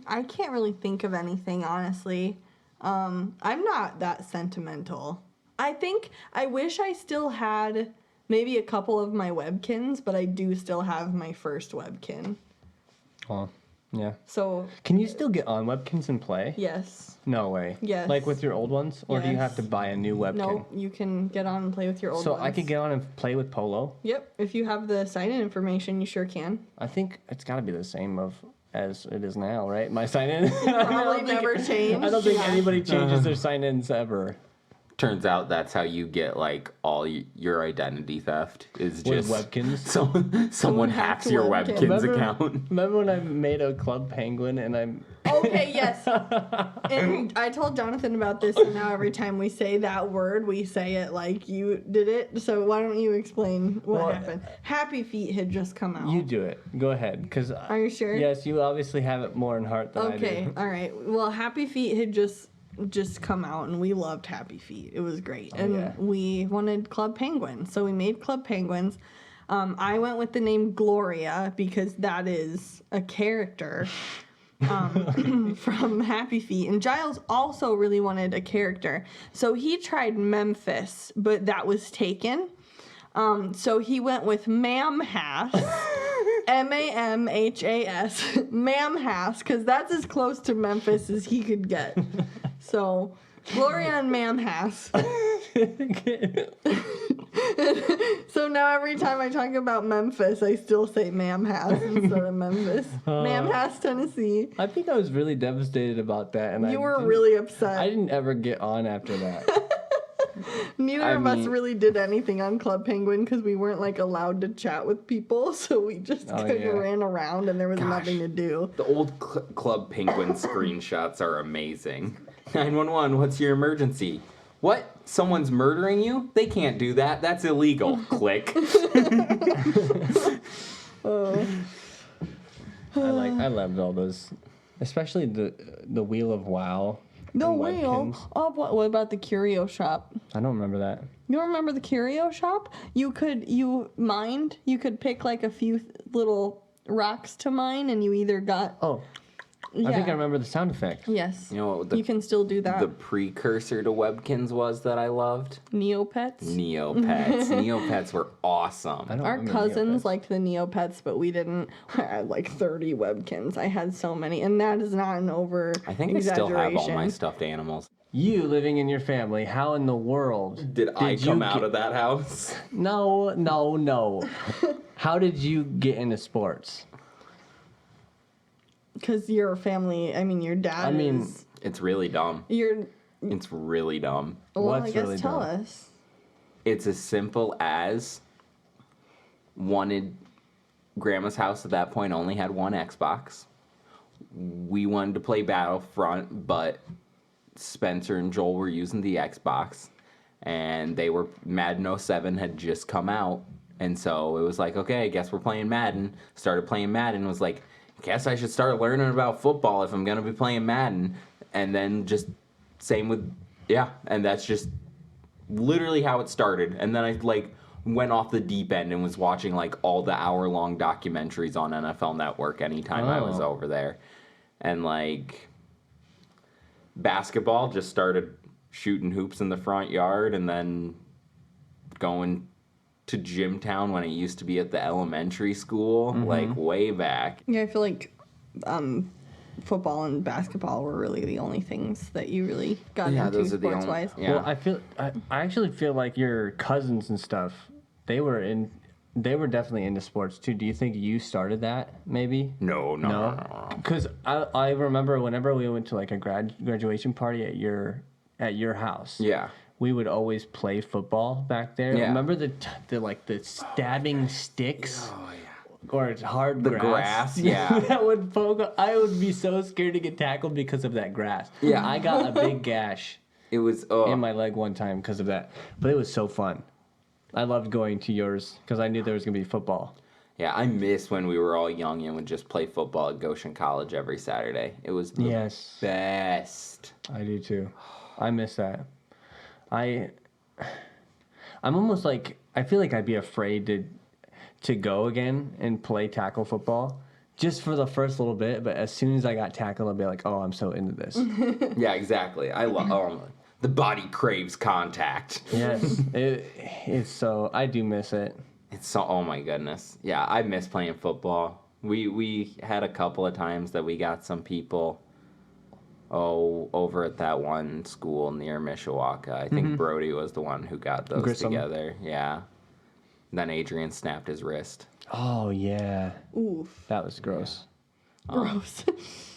I can't really think of anything, honestly. I'm not that sentimental. I think I wish I still had maybe a couple of my Webkins, but I do still have my first Webkin.
Oh, yeah.
So,
Can you still get on Webkins and play?
yes.
No way.
Yes.
Like with your old ones, or do you have
Yes.
to buy a new Webkin?
No, you can get on and play with your old
So
ones.
I could get on and play with Polo.
Yep, if you have the sign-in information, you sure can.
I think it's got to be the same as it is now, right? My sign-in.
Probably never changed.
I don't think
Yeah.
anybody changes their sign-ins ever.
Turns out that's how you get like all your identity theft is
With
just
Webkins?
someone hacks
hacked
your
Webkins.
Webkins account.
Remember when I made a Club Penguin and I'm...
Okay, yes. And I told Jonathan about this, and now every time we say that word, we say it like you did it. So why don't you explain what happened? Happy Feet had just come out.
You do it. Go ahead. Because
Are you sure?
Yes, you obviously have it more in heart than I do.
Okay, all right. Well, Happy Feet had just come out, and we loved Happy Feet. It was great. And we wanted Club Penguin, so we made Club Penguins. I went with the name Gloria because that is a character from Happy Feet. And Giles also really wanted a character. So he tried Memphis, but that was taken. So he went with Mamhas. Mamhas. Mamhas, because that's as close to Memphis as he could get. So, Gloria and Mamhas. So now every time I talk about Memphis, I still say Mamhas instead of Memphis. Mamhas, Tennessee.
I think I was really devastated about that. And
You were really upset.
I didn't ever get on after that.
Neither of us really did anything on Club Penguin because we weren't like allowed to chat with people, so we just kind of ran around and there was nothing to do.
The old Club Penguin screenshots are amazing. 911, what's your emergency? What? Someone's murdering you? They can't do that. That's illegal. Click.
I loved all those, especially the Wheel of Wow.
The
and
wheel.
Webkins.
Oh, what about the curio shop?
I don't remember that.
You don't remember the curio shop? You could pick like a few little rocks to mine, and you either got.
Oh, I think I remember the sound effect.
Yes.
You know what
you can still do that.
the precursor to Webkins was that I loved?
Neopets.
Neopets. Neopets were awesome.
I don't
Our
remember
cousins
Neopets.
liked the Neopets, but we didn't. I had like 30 Webkins. I had so many, and that is not an over
I think I still have all my stuffed animals.
You living in your family, how in the world
Did I
you
come out of that house?
No. How did you get into sports?
Because your family, I mean, your dad is...
It's really dumb. It's really dumb.
Well,
What's
I guess
really
tell
dumb?
us.
It's as simple as Grandma's house at that point only had one Xbox. We wanted to play Battlefront, but Spencer and Joel were using the Xbox, and Madden 07 had just come out, and so it was like, okay, I guess we're playing Madden. Started playing Madden, was like, guess I should start learning about football if I'm gonna be playing Madden, and then just same with, and that's just literally how it started. And then I went off the deep end and was watching like all the hour-long documentaries on NFL Network anytime I was over there. And like basketball, just started shooting hoops in the front yard and then going to Gymtown when it used to be at the elementary school, like way back.
Yeah, I feel like football and basketball were really the only things that you really got into
those are the only-
sports-wise.
Yeah.
Well, I actually feel like your cousins and stuff, they were definitely into sports too. Do you think you started that maybe?
No.
Because I remember whenever we went to like a graduation party at your house.
Yeah.
We would always play football back there.
Yeah.
Remember the stabbing sticks?
Oh, yeah.
Or it's hard
The
grass.
grass, yeah.
That would poke. I would be so scared to get tackled because of that grass.
Yeah.
I got a big gash
It was,
in my leg one time because of that. But it was so fun. I loved going to yours because I knew there was going to be football.
Yeah, I miss when we were all young and would just play football at Goshen College every Saturday. It was the best.
I do too. I miss that. I'm almost like, I feel like I'd be afraid to go again and play tackle football just for the first little bit, but as soon as I got tackled, I'd be like, oh, I'm so into this.
Yeah, exactly. I love the body craves contact.
Yes, it's so, I do miss it.
It's so, oh my goodness. Yeah, I miss playing football. We had a couple of times that we got some people over at that one school near Mishawaka. I think Brody was the one who got those
Grissom.
together. Yeah. Then Adrian snapped his wrist.
Oh, yeah.
Oof.
That was gross.
Gross.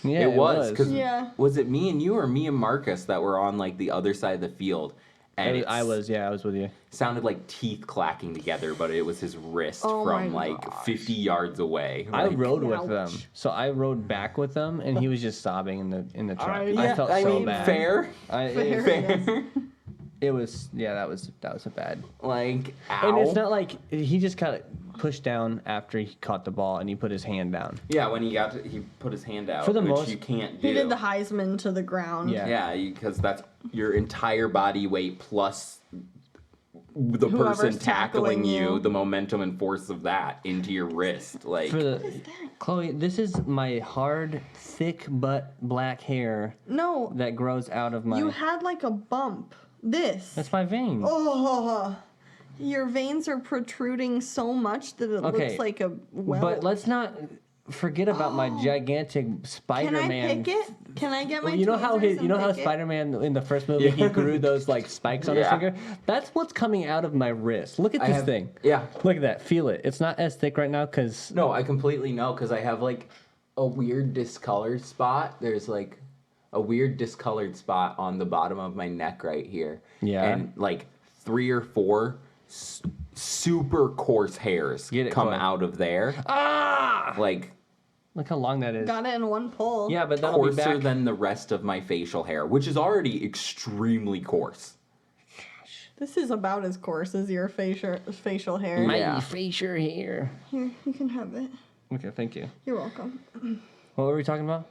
Yeah,
it was. 'Cause
Yeah.
was it me and you or me and Marcus that were on like the other side of the field? And
I was with you.
sounded like teeth clacking together, but it was his wrist
Oh
from
my
like
gosh.
50 yards away.
I
Like,
rode with them,
ouch.
so I rode back with them, and he was just sobbing in the truck. I
yeah,
felt
I
so
mean,
bad.
fair.
Fair.
It was that was a bad.
Like, ow.
And it's not like he just got pushed down after he caught the ball and he put his hand down.
Yeah, when he put his hand out,
For the
which
most-
you can't do.
He did the Heisman to the ground.
Yeah.
Yeah, because that's your entire body weight plus the
Whoever's
person tackling
tackling
you,
you.
the momentum and force of that into your wrist. Like,
For the Chloe, this is my hard, thick butt black hair
No,
that grows out of my.
you had like a bump. This.
That's my vein.
Oh, your veins are protruding so much that it
Okay,
looks like a well.
But let's not forget about my gigantic
Can
Spider-Man.
I pick it? Can I get my?
You know how
tweezers and
how
pick it?
Spider-Man in the first movie he grew those like spikes on his
Yeah.
finger. That's what's coming out of my wrist. Look at this thing.
Yeah.
Look at that. Feel it. It's not as thick right now because
No, I completely know because I have like a weird discolored spot. There's like a weird discolored spot on the bottom of my neck right here.
Yeah.
And like 3 or 4 super coarse hairs
Get it,
come
Chloe.
out of there.
ah,
Like
look how long that is.
Got it in one pull.
Yeah, but that'll be
coarser
back.
than the rest of my facial hair, which is already extremely coarse.
This is about as coarse as your facial hair.
My
Yeah.
facial hair.
Here, you can have it.
Okay, thank you.
You're welcome.
What were we talking about?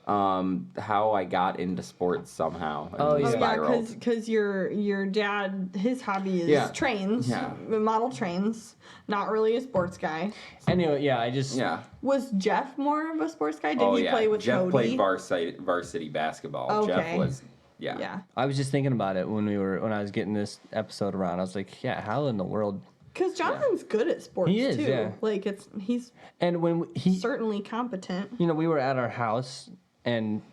How I got into sports somehow. And
Oh, yeah.
Oh yeah,
spiraled.
because your dad, his hobby is
Yeah.
trains,
Yeah.
model trains. Not really a sports guy.
Anyway, yeah, I just
Yeah.
Was Jeff more of a sports guy? Did
Oh
he
yeah.
play with
Jeff
Cody?
played varsity basketball. Jeff
Okay.
was yeah.
Yeah,
I was just thinking about it when I was getting this episode around. I was like, yeah, how in the world?
because Jonathan's good at sports
He is,
too.
yeah.
Like he's
And when he,
certainly competent.
you know, we were at our house and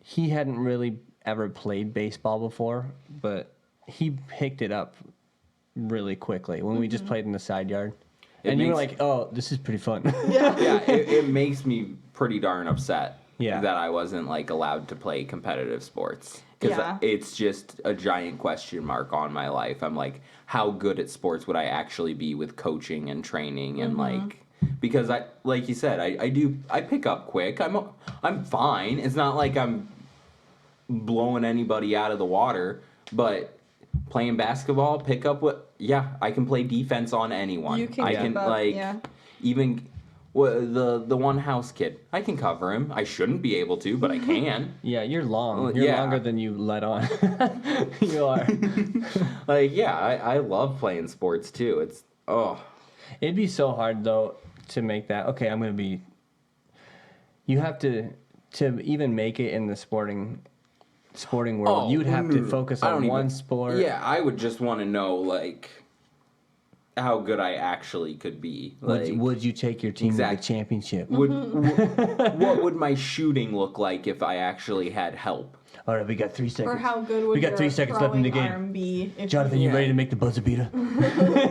he hadn't really ever played baseball before, but he picked it up really quickly when we just played in the side yard.
It
And you were
makes-
like, oh, this is pretty fun.
Yeah.
Yeah, it makes me pretty darn upset
Yeah.
that I wasn't like allowed to play competitive sports because
Yeah.
it's just a giant question mark on my life. I'm like, how good at sports would I actually be with coaching and training and like because I like you said I pick up quick. I'm fine. It's not like I'm blowing anybody out of the water, but playing basketball, pick up what I can play defense on anyone.
You can
I
keep
can
up,
like
yeah.
even the one house kid. I can cover him. I shouldn't be able to, but I can.
Yeah, you're long.
Well,
You're
yeah.
longer than you let on. You are.
Like I love playing sports too. It's
It'd be so hard though to make that. Okay, I'm gonna be. You have to even make it in the sporting world. You'd have to focus
I
on
don't
one
even-
sport.
Yeah, I would just want to know like how good I actually could be. Like,
Would you take your team to the
Exact-
championship?
what would my shooting look like if I actually had help?
All right, we got 3 seconds.
Or how good would
We got
your
3 seconds left in the
throwing
game.
arm be? If
Jonathan, you
Yeah.
ready to make the buzzer beater?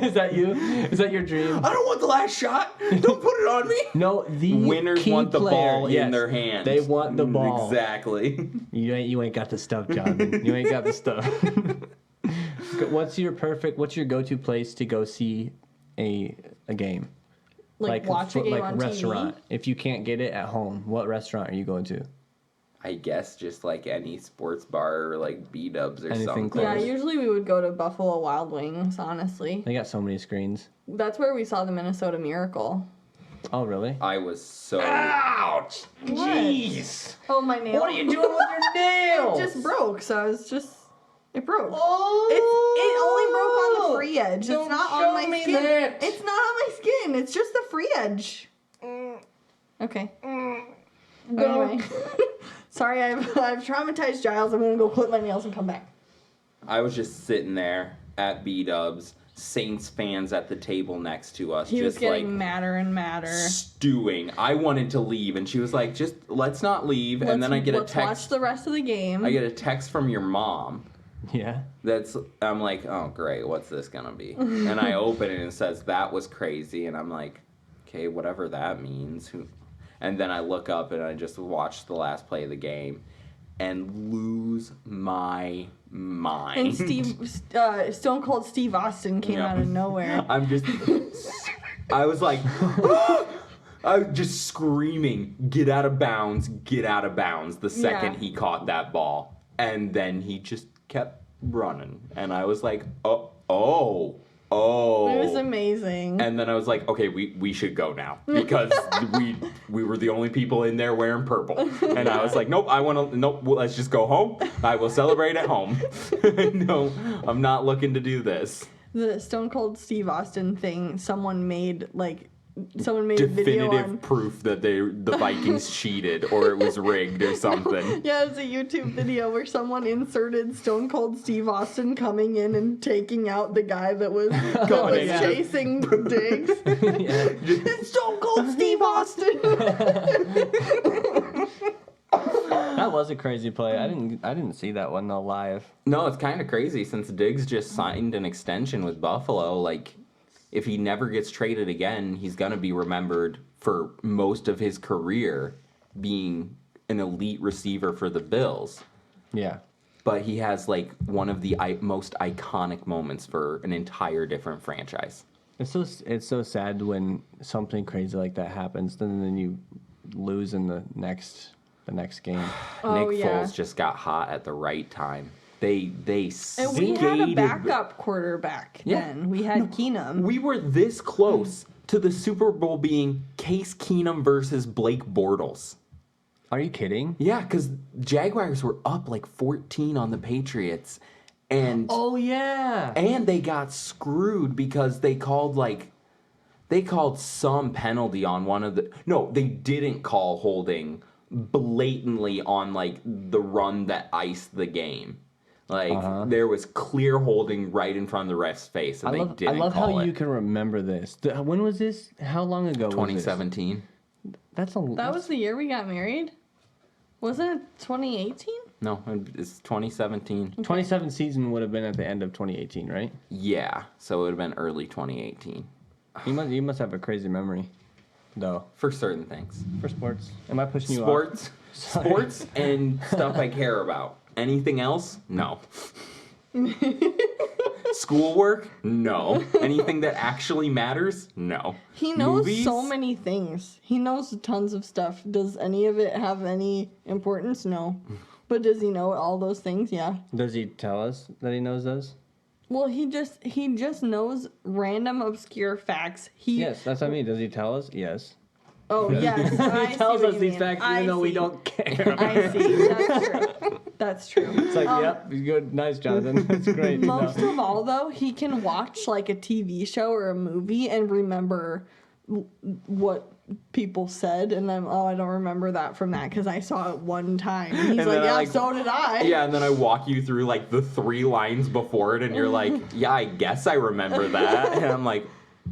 Is that you? Is that your dream?
I don't want the last shot. Don't put it on me.
No, the
Winners
key
want the
player,
ball
yes,
in their hands.
They want the ball.
Exactly.
You ain't got the stuff, Jonathan. You ain't got the stuff. What's your go-to place to go see a game?
like watch a game
like
on
restaurant. If you can't get it at home, what restaurant are you going to?
I guess just like any sports bar or like B-dubs or
Anything
something.
close.
TV. Yeah, usually we would go to Buffalo Wild Wings. Honestly,
They got so many screens.
that's where we saw the Minnesota Miracle.
Oh, really?
I was so
Ouch!
What?
Jeez!
Oh, my nail!
What are you doing with your nails?
It just broke, so I was just. It broke.
Oh!
It only broke on the free edge.
Don't
It's not
show
on my
me
skin.
that.
It's not on my skin. It's just the free edge. Okay. Anyway. Sorry, I've traumatized Giles. I'm gonna go clip my nails and come back.
I was just sitting there at B-dubs, Saints fans at the table next to us,
He was
just
getting
like
madder and madder.
stewing. I wanted to leave, and she was like, "Just let's not leave." And then I get a
let's watch
text.
the rest of the game.
I get a text from your mom.
Yeah.
I'm like, oh great, what's this gonna be? And I open it and it says that was crazy, and I'm like, okay, whatever that means. And then I look up and I just watch the last play of the game, and lose my mind.
And Stone Cold Steve Austin came out of nowhere.
I was like, I was just screaming, get out of bounds, the second he caught that ball. And then he just kept running. And I was like, oh.
It was amazing.
And then I was like, okay, we should go now. Because we were the only people in there wearing purple. And I was like, nope, let's just go home. I will celebrate at home. No, I'm not looking to do this.
The Stone Cold Steve Austin thing, someone made a video
Definitive
on...
proof that the Vikings cheated or it was rigged or something.
Yeah, it's a YouTube video where someone inserted Stone Cold Steve Austin coming in and taking out the guy that was chasing Diggs. It's Stone Cold Steve Austin.
That was a crazy play. I didn't see that one though live.
No, it's kind of crazy since Diggs just signed an extension with Buffalo. Like, if he never gets traded again, he's going to be remembered for most of his career being an elite receiver for the Bills.
Yeah.
But he has, like, one of the most iconic moments for an entire different franchise.
It's so sad when something crazy like that happens, and then you lose in the next game.
Nick Foles just got hot at the right time. They
And we had a backup quarterback then. We had Keenum.
We were this close to the Super Bowl being Case Keenum versus Blake Bortles.
Are you kidding?
Yeah, because Jaguars were up like 14 on the Patriots. And and they got screwed because they called some penalty on one of the... No, they didn't call holding blatantly on like the run that iced the game. Like, there was clear holding right in front of the ref's face, and they didn't call it.
I love how you can remember this. When was this? How long ago was this?
2017.
That was the year we got married? Wasn't it 2018?
No, it's 2017.
2017 season would have been at the end of 2018, right?
Yeah, so it would have been early 2018.
You must have a crazy memory, though.
For certain things.
For sports. Am I pushing you
off?
Sorry.
Sports and stuff I care about. Anything else? No. Schoolwork? No. Anything that actually matters? No.
He knows
Movies?
so many things. He knows tons of stuff. Does any of it have any importance? No. But does he know all those things? Yeah.
Does he tell us that he knows those?
Well, he just knows random obscure facts.
Yes, that's what I mean. Does he tell us? Yes.
Oh, yes.
He tells us these facts even though we don't care.
I see. That's true. That's true.
It's like, yep, good. Nice, Jonathan. That's great.
Most of all, though, he can watch like a TV show or a movie and remember what people said, and then, I don't remember that from that because I saw it one time. And he's like, so did I.
Yeah, and then I walk you through like the 3 lines before it, and you're like, yeah, I guess I remember that. And I'm like,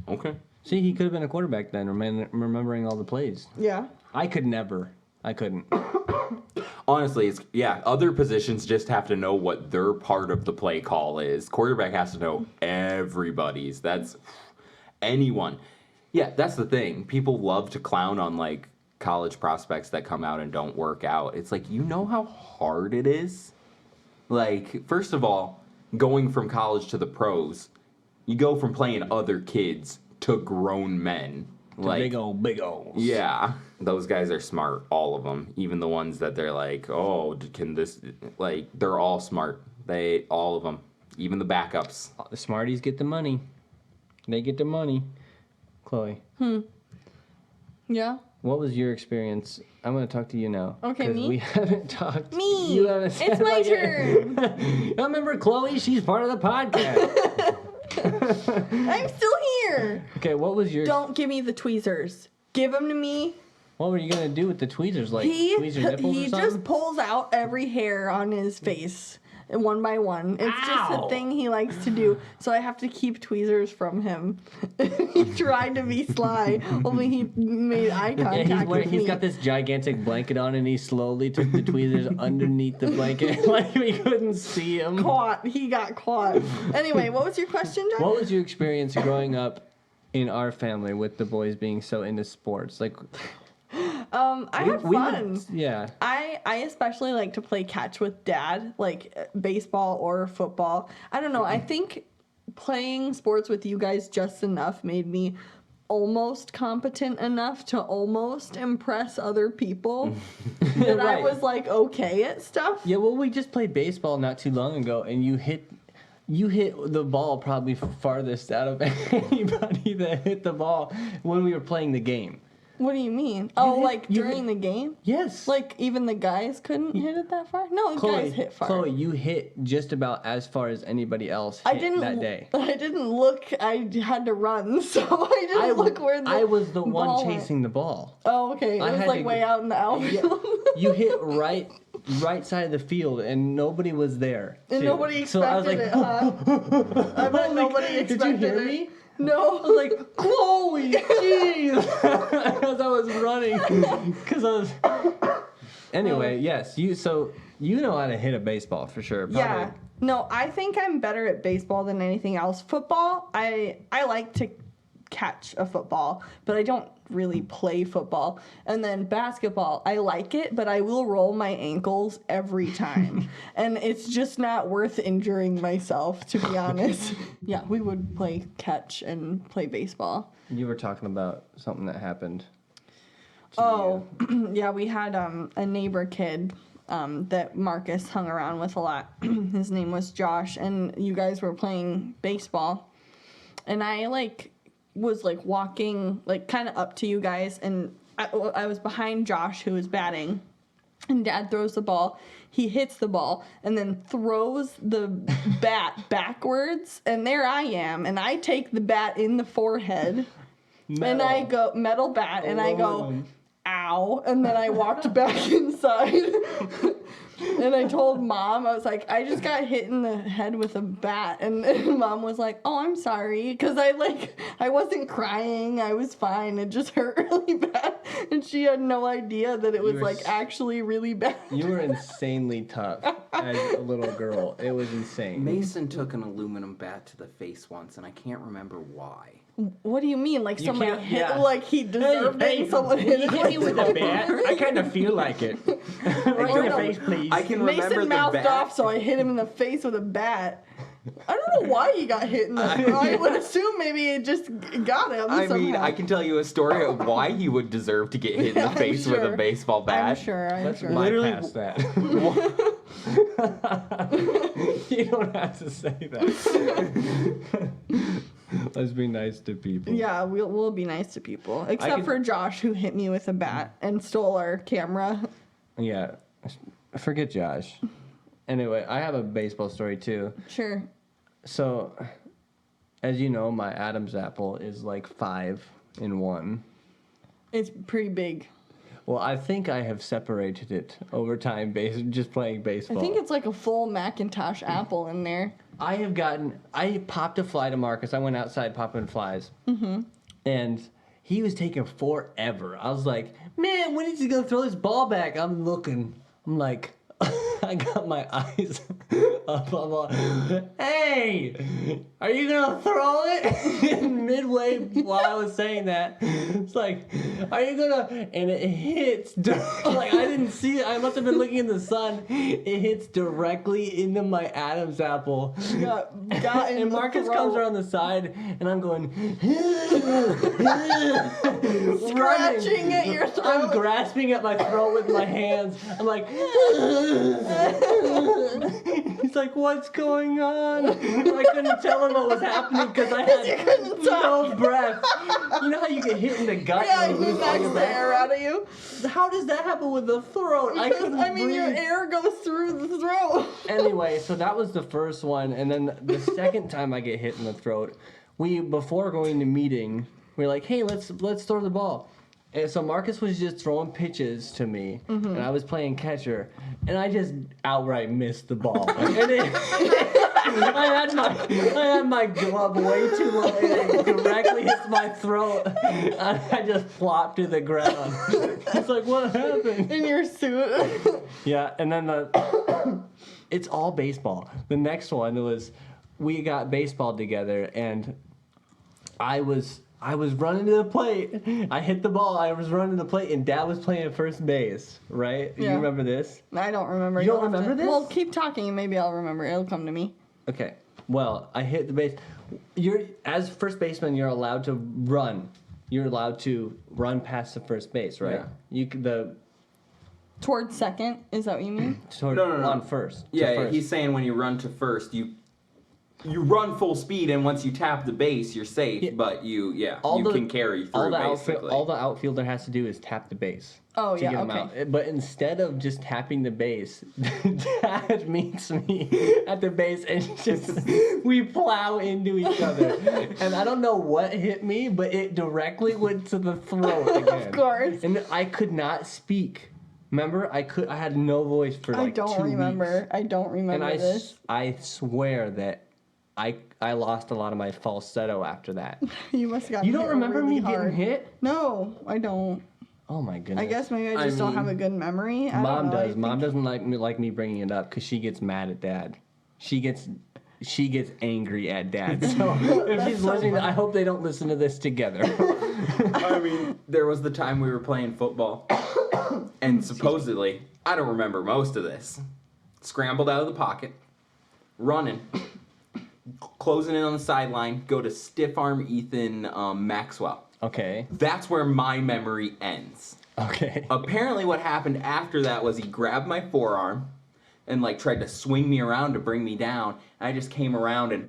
okay.
See, he could have been a quarterback then, remembering all the plays.
Yeah.
I could never. I couldn't.
Honestly, other positions just have to know what their part of the play call is. Quarterback has to know everybody's. That's anyone. Yeah, that's the thing. People love to clown on, like, college prospects that come out and don't work out. It's like, you know how hard it is? Like, first of all, going from college to the pros, you go from playing other kids to grown men.
Like, big old.
Yeah. Those guys are smart, all of them. Even the ones that they're like, oh, can this... Like, they're all smart. All of them. Even the backups.
The smarties get the money. They get the money. Chloe.
Yeah?
What was your experience? I'm going to talk to you now.
Okay, me?
We haven't talked.
Me!
You haven't
It's my turn!
I remember Chloe, she's part of the podcast.
I'm still here!
Okay, what was your...
Don't give me the tweezers. Give them to me.
What were you going to do with the tweezers? Like, tweeze your nipples or something?
He just pulls out every hair on his face. One by one. It's just a thing he likes to do. So I have to keep tweezers from him. He tried to be sly, only he made eye contact with me.
He's got this gigantic blanket on, and he slowly took the tweezers underneath the blanket, like we couldn't see him.
He got caught. Anyway, what was your question, John?
What was your experience growing up in our family with the boys being so into sports? Like,
I had fun.
Yeah.
I especially like to play catch with Dad, like baseball or football. I don't know. I think playing sports with you guys just enough made me almost competent enough to almost impress other people that I
Right.
was like okay at stuff.
Yeah, well, we just played baseball not too long ago, and you hit the ball probably farthest out of anybody that hit the ball when we were playing the game.
What do you mean?
You
During
hit-
the game?
Yes.
Like even the guys couldn't hit it that far? No, the guys hit far.
Chloe, you hit just about as far as anybody else hit
I didn't
that day.
I didn't look. I had to run, so I didn't look where the
I was the one
ball went.
chasing the ball.
Oh, okay. It
I
was
had
like
to
way
go-
out in the outfield.
You hit right side of the field, and nobody was there.
And
too.
nobody
So I was
expected
like,
it, huh? I bet nobody
Did you
expected
hear
it.
me?
No.
I was like, Chloe, jeez, as I was running, because I was. Anyway, yes, you know how to hit a baseball for sure. Probably.
Yeah. No, I think I'm better at baseball than anything else. Football, I like to catch a football, but I don't really play football. And then basketball, I like it, but I will roll my ankles every time. And it's just not worth injuring myself, to be honest. Yeah, we would play catch and play baseball.
You were talking about something that happened.
Oh, yeah, we had a neighbor kid that Marcus hung around with a lot. His name was Josh, and you guys were playing baseball. And I was walking kind of up to you guys, and I was behind Josh, who was batting. And Dad throws the ball. He hits the ball and then throws the bat backwards. And there I am, and I take the bat in the forehead. And I go, metal bat, and I go, ow. And then I walked back inside. And I told Mom, I was like, I just got hit in the head with a bat. And Mom was like, oh, I'm sorry. Because I wasn't crying. I was fine. It just hurt really bad. And she had no idea that it was actually really bad.
You were insanely tough as a little girl. It was insane.
Mason took an aluminum bat to the face once, and I can't remember why.
What do you mean? Like
You
somebody
can't-
hit,
yeah.
like he deserved it and someone hit it?
Hit me with a bat. I kind of feel like it. Right in the
no.
face, please.
I can remember
Mason
the
mouthed
bat.
off, so I hit him in the face with a bat. I don't know why he got hit in the I would assume maybe it just got him
I
somehow.
mean, I can tell you a story of why he would deserve to get hit in the
I'm
face with
sure.
a baseball bat.
I'm sure.
Let's
Literally-
bypass that. You don't have to say that. Let's be nice to people.
Yeah, we'll be nice to people. Except for Josh, who hit me with a bat and stole our camera.
Yeah. Forget Josh. Anyway, I have a baseball story too.
Sure.
So, as you know, my Adam's apple is like 5 in 1.
It's pretty big.
Well, I think I have separated it over time just playing baseball.
I think it's like a full Macintosh apple in there.
I popped a fly to Marcus. I went outside popping flies. Mm-hmm. And he was taking forever. I was like, man, when is he going to throw this ball back? I'm looking. I'm like, I got my eyes up. I'm like, hey, are you going to throw it? Midway while I was saying that, it's like, are you going to? And it hits. Like, I didn't see it. I must have been looking in the sun. It hits directly into my Adam's apple.
Got in
And
the
Marcus
throat.
comes around the side, and I'm going,
Scratching at your throat.
I'm grasping at my throat with my hands. I'm like, he's like, what's going on? I couldn't tell him what was happening because I had no breath. You know how you get hit in the gut?
Yeah,
and
he
you lose all
knocks
your
the
breath?
air out of you.
How does that happen with the throat? I
Because,
couldn't
I mean,
breathe.
your air goes through the throat.
Anyway, so that was the first one, and then the second time I get hit in the throat, before going to meeting, we're like, hey, let's throw the ball. And so Marcus was just throwing pitches to me, and I was playing catcher, and I just outright missed the ball. And I had my glove way too low, and it directly hits my throat, and I just flopped to the ground. It's like, what happened?
In your suit.
Yeah, and then it's all baseball. The next one was we got baseball together, and I was I was running to the plate. I hit the ball. I was running to the plate, and Dad was playing at first base, right?
Yeah.
You remember this?
I don't remember.
You don't
You'll have
remember this?
Well, keep talking and maybe I'll remember. It'll come to me.
Okay. Well, I hit the base. As first baseman, you're allowed to run. You're allowed to run past the first base, right?
Yeah.
Towards second? Is that what you mean?
No.
On first. to
Yeah,
first.
he's saying when you run to first, you run full speed, and once you tap the base, you're safe.
Yeah.
But you
All
can carry through basically.
all the outfielder has to do is tap the base.
Oh,
to
yeah,
get him
okay.
out. But instead of just tapping the base, Dad meets me at the base and we plow into each other. And I don't know what hit me, but it directly went to the throat again.
Of course.
And I could not speak. Remember, I had no voice for like 2 weeks.
I don't remember
And
this.
I swear that I lost a lot of my falsetto after that.
You must have gotten
You don't
hit
remember
really
me
hard.
getting hit?
No, I don't.
Oh my goodness.
I guess maybe I just don't have a good memory. I
Mom
don't know.
does. Mom doesn't like me bringing it up because she gets mad at Dad. She gets angry at Dad. So if she's listening, I hope they don't listen to this together.
I mean, there was the time we were playing football, and supposedly, I don't remember most of this. Scrambled out of the pocket, running, closing in on the sideline, go to stiff arm Ethan Maxwell.
Okay.
That's where my memory ends.
Okay.
Apparently what happened after that was he grabbed my forearm and like tried to swing me around to bring me down. And I just came around and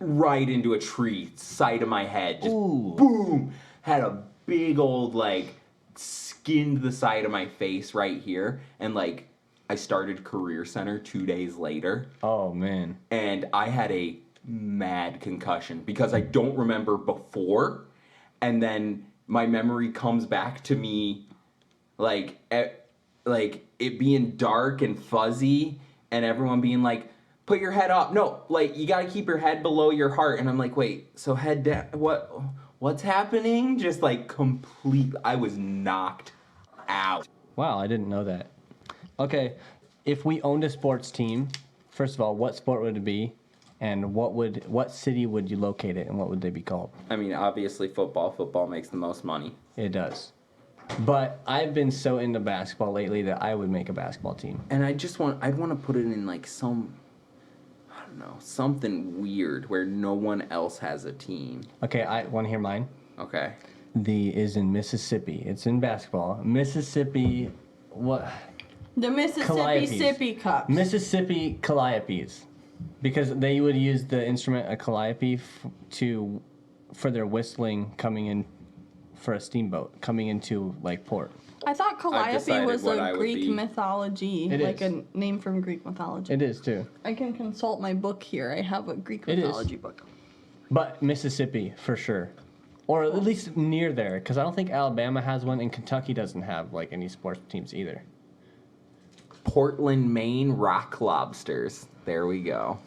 right into a tree, side of my head. Just boom! Had a big old like skinned the side of my face right here. And like I started Career Center 2 days later.
Oh man.
And I had a mad concussion because I don't remember before. And then my memory comes back to me like it being dark and fuzzy and everyone being like, put your head up. No, like you got to keep your head below your heart. And I'm like, wait, so head down, what's happening? Just like I was knocked out.
Wow, I didn't know that. Okay, if we owned a sports team, first of all, what sport would it be? And what city would you locate it, and what would they be called?
I mean, obviously football. Football makes the most money.
It does. But I've been so into basketball lately that I would make a basketball team.
And I'd want to put it in like something weird where no one else has a team.
Okay, I want to hear mine.
Okay.
Is in Mississippi. It's in basketball. Mississippi, what?
The Mississippi
Calliopes.
Sippy Cup.
Mississippi Calliopes. Because they would use the instrument a calliope for their whistling coming in for a steamboat coming into like port.
I thought Calliope
decided
was
what I
a
would
Greek
be.
mythology,
It
like
is.
a name from Greek mythology.
It is too.
I can consult my book here. I have a Greek
It is.
mythology book.
But Mississippi for sure. Or at least near there, because I don't think Alabama has one and Kentucky doesn't have like any sports teams either.
Portland, Maine, Rock Lobsters. There we go.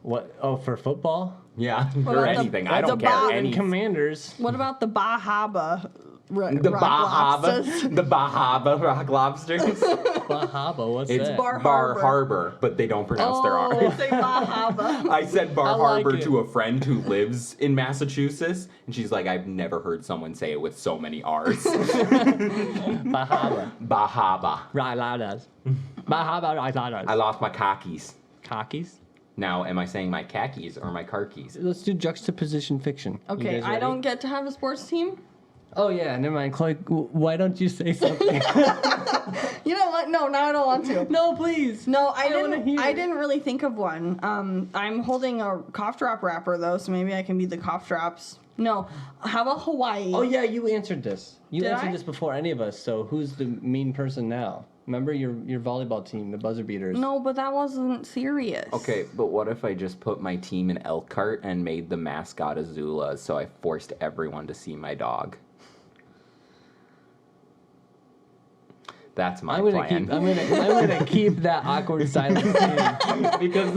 What? Oh, for football?
Yeah,
about
or
the-
anything. I
the
don't care.
Bob
And
Any.
Commanders.
What about the Bahaba?
The Bahaba Rock Lobsters.
Bahaba, what's
It's
that?
Bar
Bar
Harbor.
Harbor, but they don't pronounce their
Oh,
R.
say Bahaba.
I said Bar
I like
Harbor
it.
to a friend who lives in Massachusetts, and she's like, I've never heard someone say it with so many R's.
Bahaba.
Bahaba.
Right, Laudas. Bahaba, right, Laudas.
I lost my khakis.
Cockies?
Now, am I saying my khakis or my car keys?
Let's do juxtaposition fiction. You
Okay,
guys
I
ready?
don't get to have a sports team?
Oh, yeah, never mind. Chloe, why don't you say something?
You know what? No, now I don't want to.
No, please.
No, I
wanna
didn't.
hear
I
it.
didn't really think of one. I'm holding a cough drop wrapper though, so maybe I can be the cough drops. No, how about Hawaii?
Oh, yeah, you answered this. You
Did
answered
I?
this before any of us, so who's the mean person now? Remember your volleyball team, the buzzer beaters?
No, but that wasn't serious.
Okay, but what if I just put my team in Elkhart and made the mascot Azula, so I forced everyone to see my dog? That's my plan.
I'm gonna keep that awkward silence in because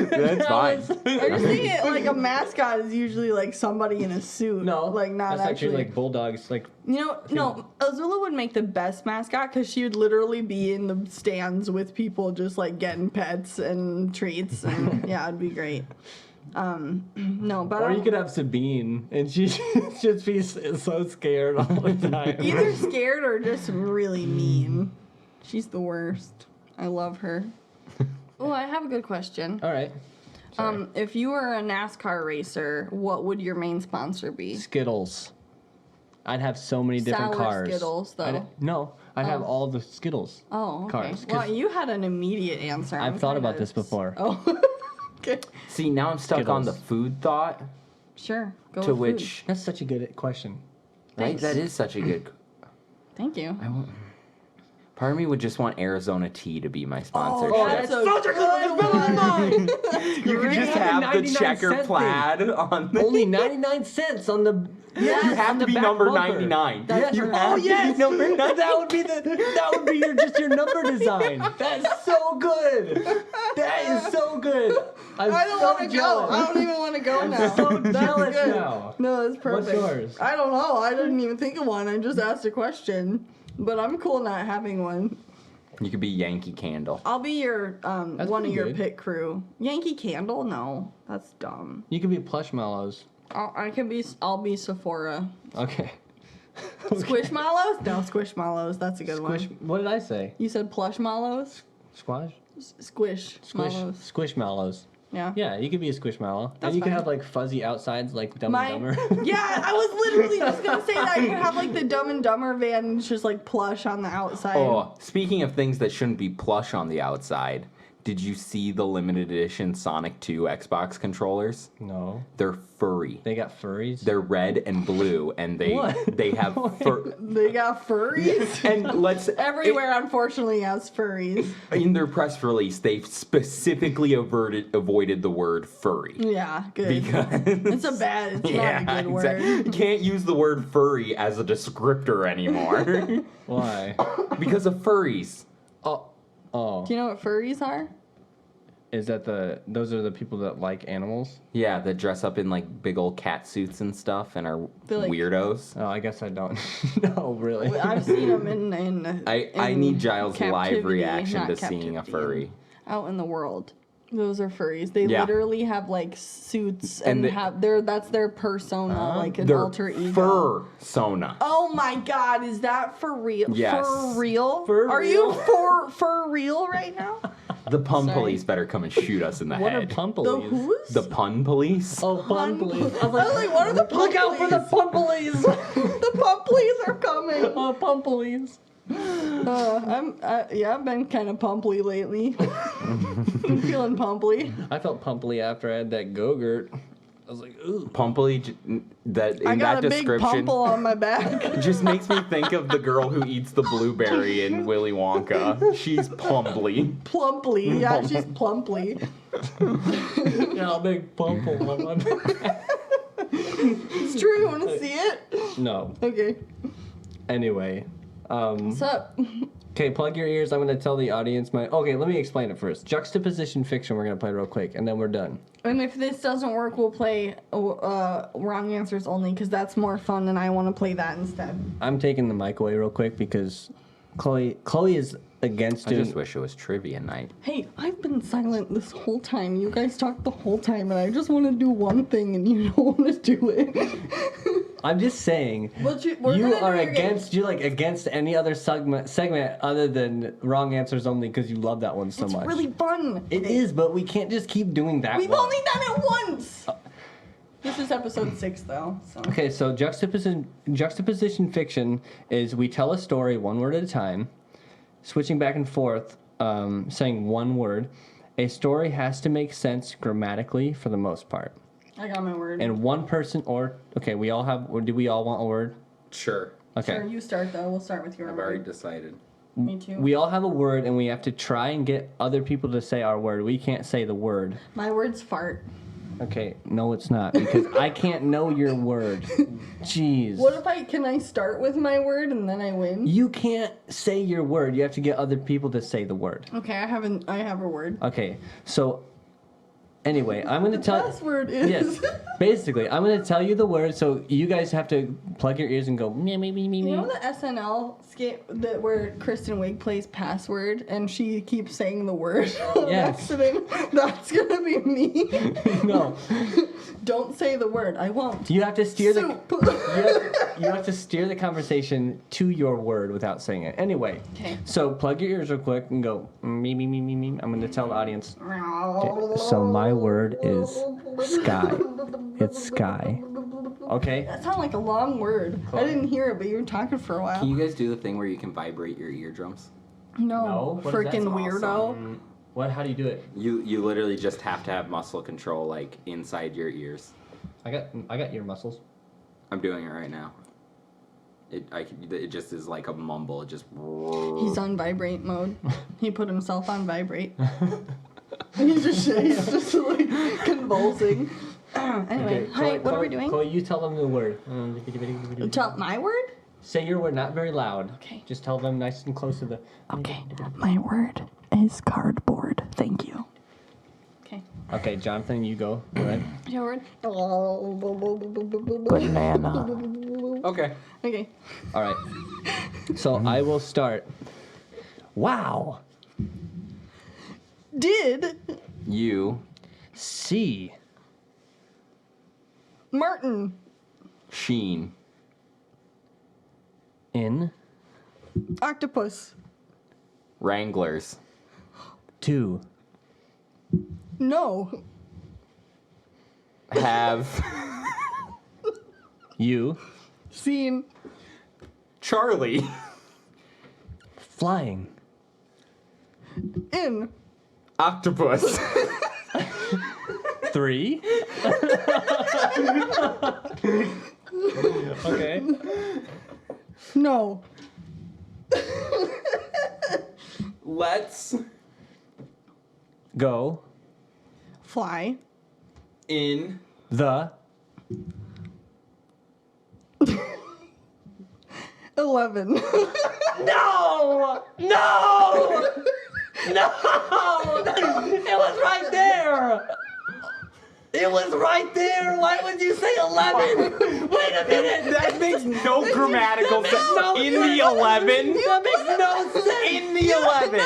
That's fine.
I just think it, like a mascot is usually like somebody in a suit.
no,
like not
that's
actually.
like bulldogs. Like
You know, no, Azula would make the best mascot because she would literally be in the stands with people just like getting pets and treats, and yeah, it'd be great. No, but
Or you could have Sabine, and she just be so scared all the time.
either scared or just really mean. She's the worst. I love her. Oh, I have a good question.
All right. Sorry.
If you were a NASCAR racer, what would your main sponsor be?
Skittles. I'd have so many different
Sour
cars.
Skittles, though.
I'd have all the Skittles.
Oh, okay.
Cars, 'cause
Well, you had an immediate answer.
I've thought about this before.
Oh, okay.
See, now I'm stuck on the
Skittles.
food thought,
Sure. Go
to
with
which,
That's such a good question.
right?
Thanks.
That is such a good.
food. Thank you.
Part of me would just want Arizona tea to be my sponsorship.
That's a good one.
You could just have the
99
checker
cent
plaid on the.
Only 99 cents on the.
You have
on
to
the
be
back
number
bumper.
99.
That's
You
true.
have to be number 99.
That would be just your number design. That's so good. That is so good. I'm
I don't
so
want to go.
jealous.
I don't even want to go now.
so
That's
jealous
good.
now.
No, that's
What's
perfect.
yours?
I don't know. I didn't even think of one. I just asked a question. But I'm cool not having one.
You could be Yankee Candle.
I'll be your one of
pretty
your
good.
pit crew. Yankee Candle? No, that's dumb.
You could be Plushmallows.
I'll be Sephora.
Okay.
Squishmallows? No, Squishmallows. That's a good
Squish.
one.
What did I say?
You said Plushmallows?
Squash.
Squish.
Squish.
Mallows.
Squishmallows.
Yeah.
Yeah, you could be a Squishmallow.
That's
And you could
fine.
have like fuzzy outsides like Dumb and Dumber.
Yeah, I was literally just gonna say that. You have like the Dumb and Dumber van and it's just like plush on the outside.
Oh, speaking of things that shouldn't be plush on the outside, did you see the limited edition Sonic 2 Xbox controllers?
No.
They're furry.
They got furries?
They're red and blue, and they
What?
they have fur.
They got furries.
And let's
Everywhere, unfortunately, has furries.
in their press release, they specifically avoided the word furry.
Yeah, good.
Because
It's not a good word.
You can't use the word furry as a descriptor anymore
Why?
because of furries.
Oh.
Do you know what furries are?
Is that those are the people that like animals?
Yeah, that dress up in like big old cat suits and stuff and are
They're like-
weirdos.
Oh, I guess I don't know, really.
I've seen them in
I need Giles' live
captivity,
reaction
not
to seeing a
captivity,
furry.
out in the world. Those are furries. They
Yeah.
literally have like suits
And
and
they-
have that's their persona, like an
They're
alter ego.
Fur-sona.
Oh my god, is that for real?
Yes.
For real?
For
Are
real?
you for real right now?
The pun
Sorry.
police better come and shoot us in the
What are
head.
The
pumplies?
who's?
The pun police?
Oh, pun police.
I was like, what are the pump
Look out for the pun police!
The pump police are coming.
Oh, pun police.
I've been kind of pumply lately. I'm feeling pumply.
I felt pumply after I had that Go-Gurt. I was like, ooh.
Pumply, that
I
in
got
that
a big
description
pumple on my back.
just makes me think of the girl who eats the blueberry in Willy Wonka. She's pumply.
Plumply. Yeah, she's plumply.
Yeah, a big pumple on my back.
It's true. You want to see it?
No.
Okay.
Anyway.
What's up?
Okay, plug your ears. I'm going to tell the audience my... Okay, let me explain it first. Juxtaposition Fiction we're going to play real quick, and then we're done.
And if this doesn't work, we'll play wrong answers only because that's more fun and I want to play that instead.
I'm taking the mic away real quick because Chloe is against
I
doing...
just wish it was trivia night.
Hey, I've been silent this whole time. You guys talk the whole time and I just want to do one thing and you don't want to do it.
I'm just saying,
But
you are against any other segment other than wrong answers only because you love that one so
It's
much.
really fun.
It is, but we can't just keep doing that
We've
one.
only done it once. This is episode 6 though. So.
Okay, so juxtaposition fiction is we tell a story one word at a time, switching back and forth, saying one word. A story has to make sense grammatically for the most part.
I got my word.
And one person we all have, or do we all want a word?
Sure.
Okay.
Sure, you start though. We'll start with your
I've already
word.
decided.
Me too.
We all have a word, and we have to try and get other people to say our word. We can't say the word.
My word's fart.
Okay, no, it's not, because I can't know your word. Jeez.
What if can I start with my word and then I win?
You can't say your word. You have to get other people to say the word.
Okay, I have a word.
Okay, so anyway, I'm going to
The
tell...
password is...
Yes, basically, I'm going to tell you the word, so you guys have to plug your ears and go me me me me me.
You know the SNL skit that where Kristen Wiig plays Password and she keeps saying the word on
Yes.
accident? That's gonna be me.
No,
Don't say the word. I won't.
you have to steer
Soup.
you have to steer the conversation to your word without saying it. Anyway,
Okay.
so plug your ears real quick and go me me me me me. I'm gonna tell the audience. Okay, so my word is sky. It's sky. Okay.
That sounded like a long word. I didn't hear it, but you were talking for a while.
Can you guys do the thing where you can vibrate your eardrums?
No, what is that?
freaking
That's
weirdo.
What? How do you do it?
You literally just have to have muscle control like inside your ears.
I got ear muscles.
I'm doing it right now. It just is like a mumble. It just.
He's on vibrate mode. He put himself on vibrate. he's just like convulsing. Anyway,
Okay,
hi, what are we doing?
Chloe, you tell them the word.
Tell my word?
Say your word, not very loud.
Okay.
Just tell them nice and close to the.
Okay, my word is cardboard. Thank you. Okay.
Okay, Jonathan, you go. Go ahead.
Your word?
Banana. Okay.
Okay.
All right. So I will start. Wow.
Did
You.
See.
Martin
Sheen.
In.
octopus
Wranglers.
To.
no
Have.
You.
seen
Charlie.
Flying.
in
Octopus.
3. Okay.
no
Let's.
Go.
fly
In.
The.
11
No! No! No! It was right there! It was right there! Why would you say 11? Wait a minute!
That makes no grammatical sense.
no
In
sense.
the 11.
That makes no sense!
In the 11.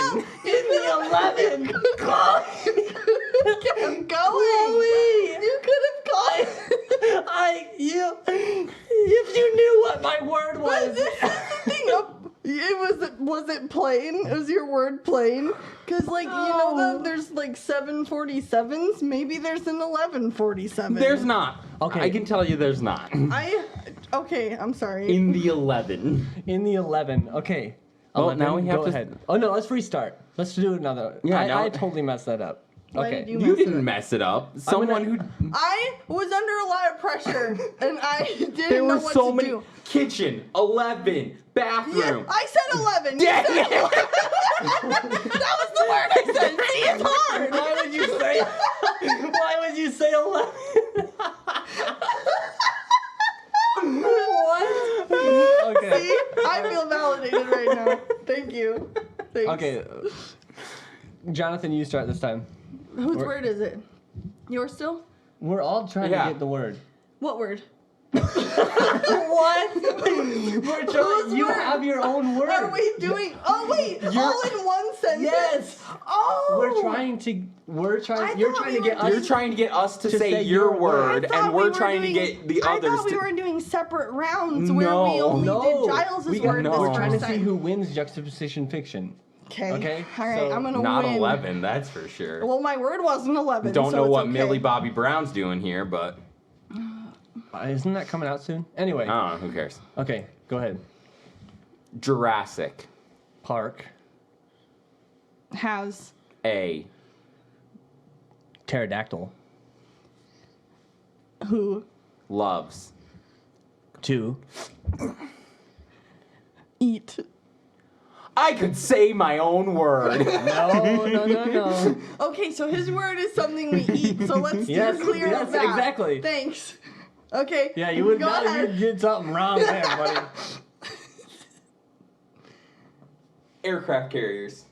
In the 11! Chloe!
kept going. You could have gone.
If you knew what my word was.
This is the thing. Was it plain? Was your word plain? Because like you know there's like 747s. Maybe there's an 1147.
There's not.
Okay.
I can tell you there's not.
Okay. I'm sorry.
In the 11.
In the 11. Okay.
Well,
11,
now we have
go
to-
ahead. Oh no, let's restart. Let's do another.
Yeah, now-
I totally messed that up.
Why
Okay.
did you
You
mess it
didn't
up?
mess it up. Someone who.
I was under a lot of pressure and I didn't
There
know
were
what
so
to
many.
do.
Kitchen, 11,
Yeah,
bathroom.
I said 11. You
Dang
said
it.
11. That was the word I said. See, it's hard.
Why would you say? Why would you say 11?
What?
Okay.
See, I feel validated right now. Thank you. Thanks.
Okay. Jonathan, you start this time.
Whose word is it? Yours still?
We're all trying
Yeah.
to get the word.
What word?
What? We're trying. You
word?
have your own word.
Are we doing? Oh wait, all in one sentence.
Yes.
Oh.
We're trying to. We're
I
trying. You're
thought
trying
we
to get
were
us.
You're trying to get us to
To
say
say
your
your word.
word, and we're trying to get the
I
others
thought we
to.
were doing separate rounds where we
No.
only
No.
did Giles's
We got,
word
no.
this
We're
first
trying to see
time.
who wins Juxtaposition Fiction.
Okay.
Okay,
All right.
so
I'm gonna
Not
win.
11, that's for sure.
Well, my word wasn't 11.
Don't
so
know
it's
what
okay.
Millie Bobby Brown's doing here, but
Isn't that coming out soon? Anyway.
I don't know. Who cares?
Okay, go ahead.
Jurassic.
Park.
Has
A.
Pterodactyl.
who
Loves.
2.
eat.
I could say my own word.
No.
Okay, so his word is something we eat. So let's steer
Yes,
clear
yes,
of that.
exactly.
Thanks. Okay.
Yeah, you would
go
not.
ahead.
You did something wrong there, buddy.
Aircraft carriers.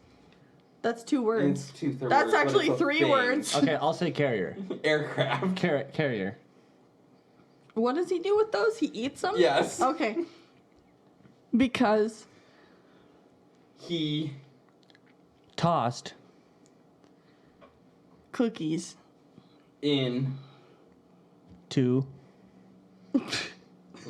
That's 2 words.
It's 2 thirds.
That's
but
actually
it's a
3
thing.
words.
Okay, I'll say carrier.
Aircraft.
Carrier.
What does he do with those? He eats them?
Yes.
Okay. Because
He
Tossed
cookies.
in.
to.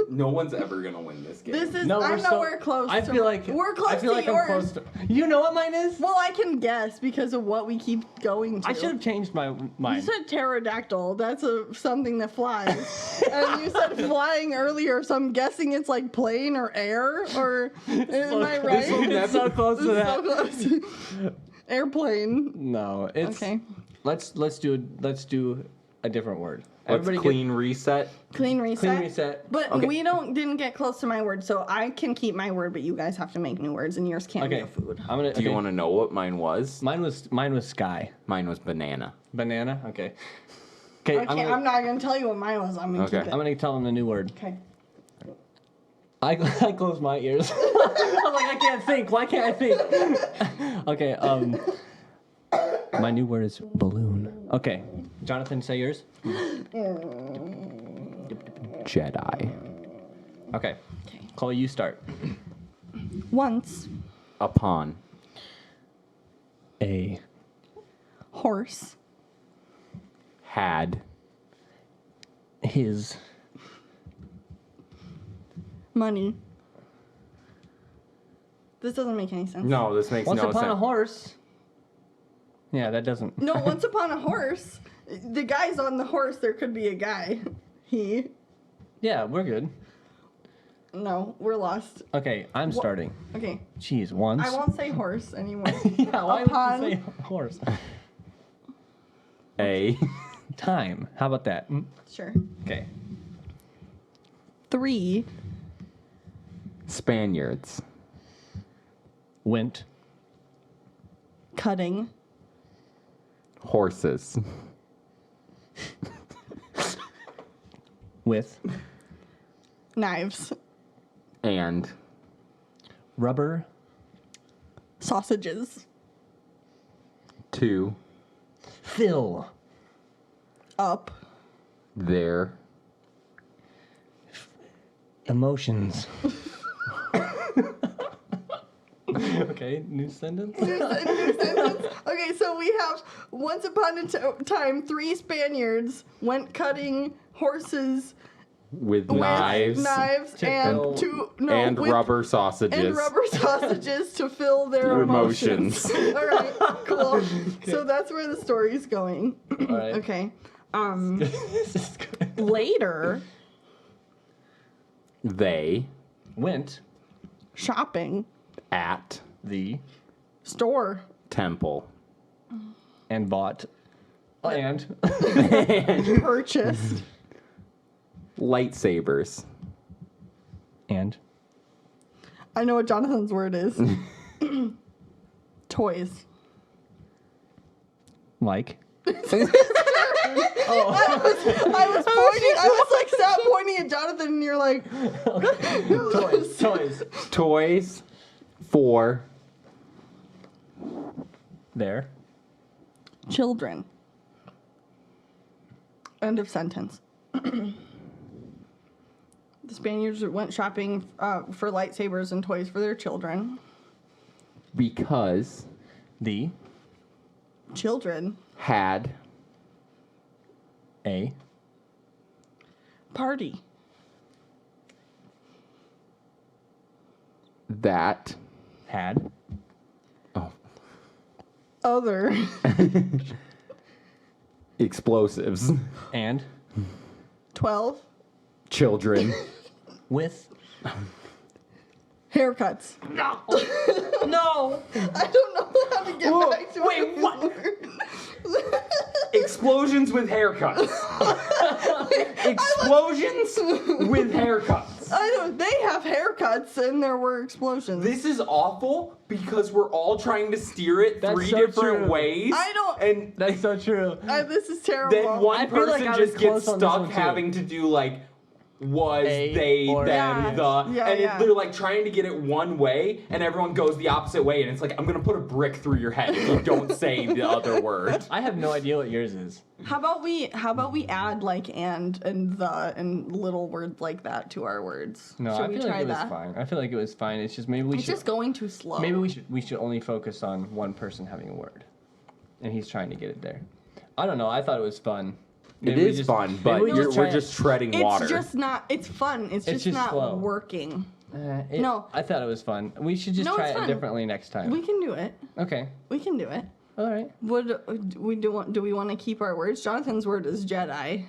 No one's ever gonna win this game.
This is
No,
I'm
we're so-
nowhere close.
I
to
feel like
we're close
I feel
to
like
yours.
I'm close to. You know what mine is?
Well, I can guess because of what we keep going to.
I should have changed my
You
mind.
said pterodactyl. That's something that flies. And you said flying earlier, so I'm guessing it's like plane or air. Or am I right?
It's so close to
It's
that.
so close. Airplane.
No, it's
Okay.
Let's do a different word.
Let's
Everybody
clean reset.
Clean reset.
Clean reset.
But
Okay.
we didn't get close to my word, so I can keep my word, but you guys have to make new words, and yours can't
Okay.
be a food.
I'm gonna.
Do you want to know what mine was?
Mine was sky.
Mine was banana.
Banana. Okay. Okay.
Okay, I'm not gonna tell you what mine was. I'm gonna
Okay.
keep it.
I'm gonna tell them the new word.
Okay.
I close my ears. I'm like, I can't think. Why can't I think? Okay. My new word is balloon. Okay. Jonathan, say yours.
Jedi.
Okay. Chloe, you start.
Once
Upon.
A
horse
Had.
his
money. This doesn't make any sense.
No, this makes
once
no
upon
sense.
a horse. Yeah, that doesn't.
No, once upon a horse. The guy's on the horse. There could be a guy. He.
Yeah, we're good.
No, we're lost.
Okay, I'm starting.
Okay.
Jeez, once.
I won't say horse anymore.
Yeah, why
Upon-
would you say horse?
A.
Time. How about that?
Sure.
Okay.
3
Spaniards.
Went
cutting
Horses.
with
knives,
And.
rubber
sausages,
To.
fill
up
Their.
emotions. Okay, new sentence.
Okay, so we have once upon a time 3 Spaniards went cutting horses
With
with
knives.
and
fill-
And
with-
rubber sausages.
and rubber sausages to fill their
Their
emotions.
emotions.
All right, cool. So that's where the story's going.
All right.
Okay.
This is good.
Later,
They.
Went
shopping,
At.
the
store,
Temple.
and bought and
purchased,
Lightsabers.
and
I know what Jonathan's word is. Toys.
like
I was pointing. I was like, stop pointing at Jonathan, and you're like,
toys.
Toys. For.
There.
children. End of sentence. The Spaniards went shopping for lightsabers and toys for their children.
Because.
The
Children.
Had.
a
Party.
That.
had
Oh.
Other.
Explosives.
and
12.
Children.
with
Haircuts.
no.
I don't know how to get
Whoa,
back to
wait,
this
what?
word.
Explosions with haircuts. Explosions with haircuts.
They have haircuts and there were explosions.
This is awful because we're all trying to steer it
That's
3
so
different
true.
ways.
I don't-
And
That's so true.
This is terrible.
then one
I feel like
person
I was
just gets
close on this
stuck
one, too.
having to do like
was
A
they,
or
them, the.
Yeah,
and
yeah.
they're like trying to get it one way, and everyone goes the opposite way, and it's like, I'm going to put a brick through your head if you don't say the other word.
I have no idea what yours is.
How about we add like and the and little words like that to our words?
No,
Should
I
we
feel
try
like it was
that?
fine. I feel like it was fine. It's just maybe we
It's
should
just going too slow.
maybe we should only focus on one person having a word, and he's trying to get it there. I don't know. I thought it was fun.
It
Maybe we
is
just-
fun,
maybe
but
we just try
we're
it.
just treading
It's
water.
just not. It's fun. It's just
just
not
slow.
working.
It-
No.
I thought it was fun. We should just
No,
try
it's
it
fun.
differently next time.
We can do it.
Okay.
We can do it.
All right.
Do we want to keep our words? Jonathan's word is Jedi.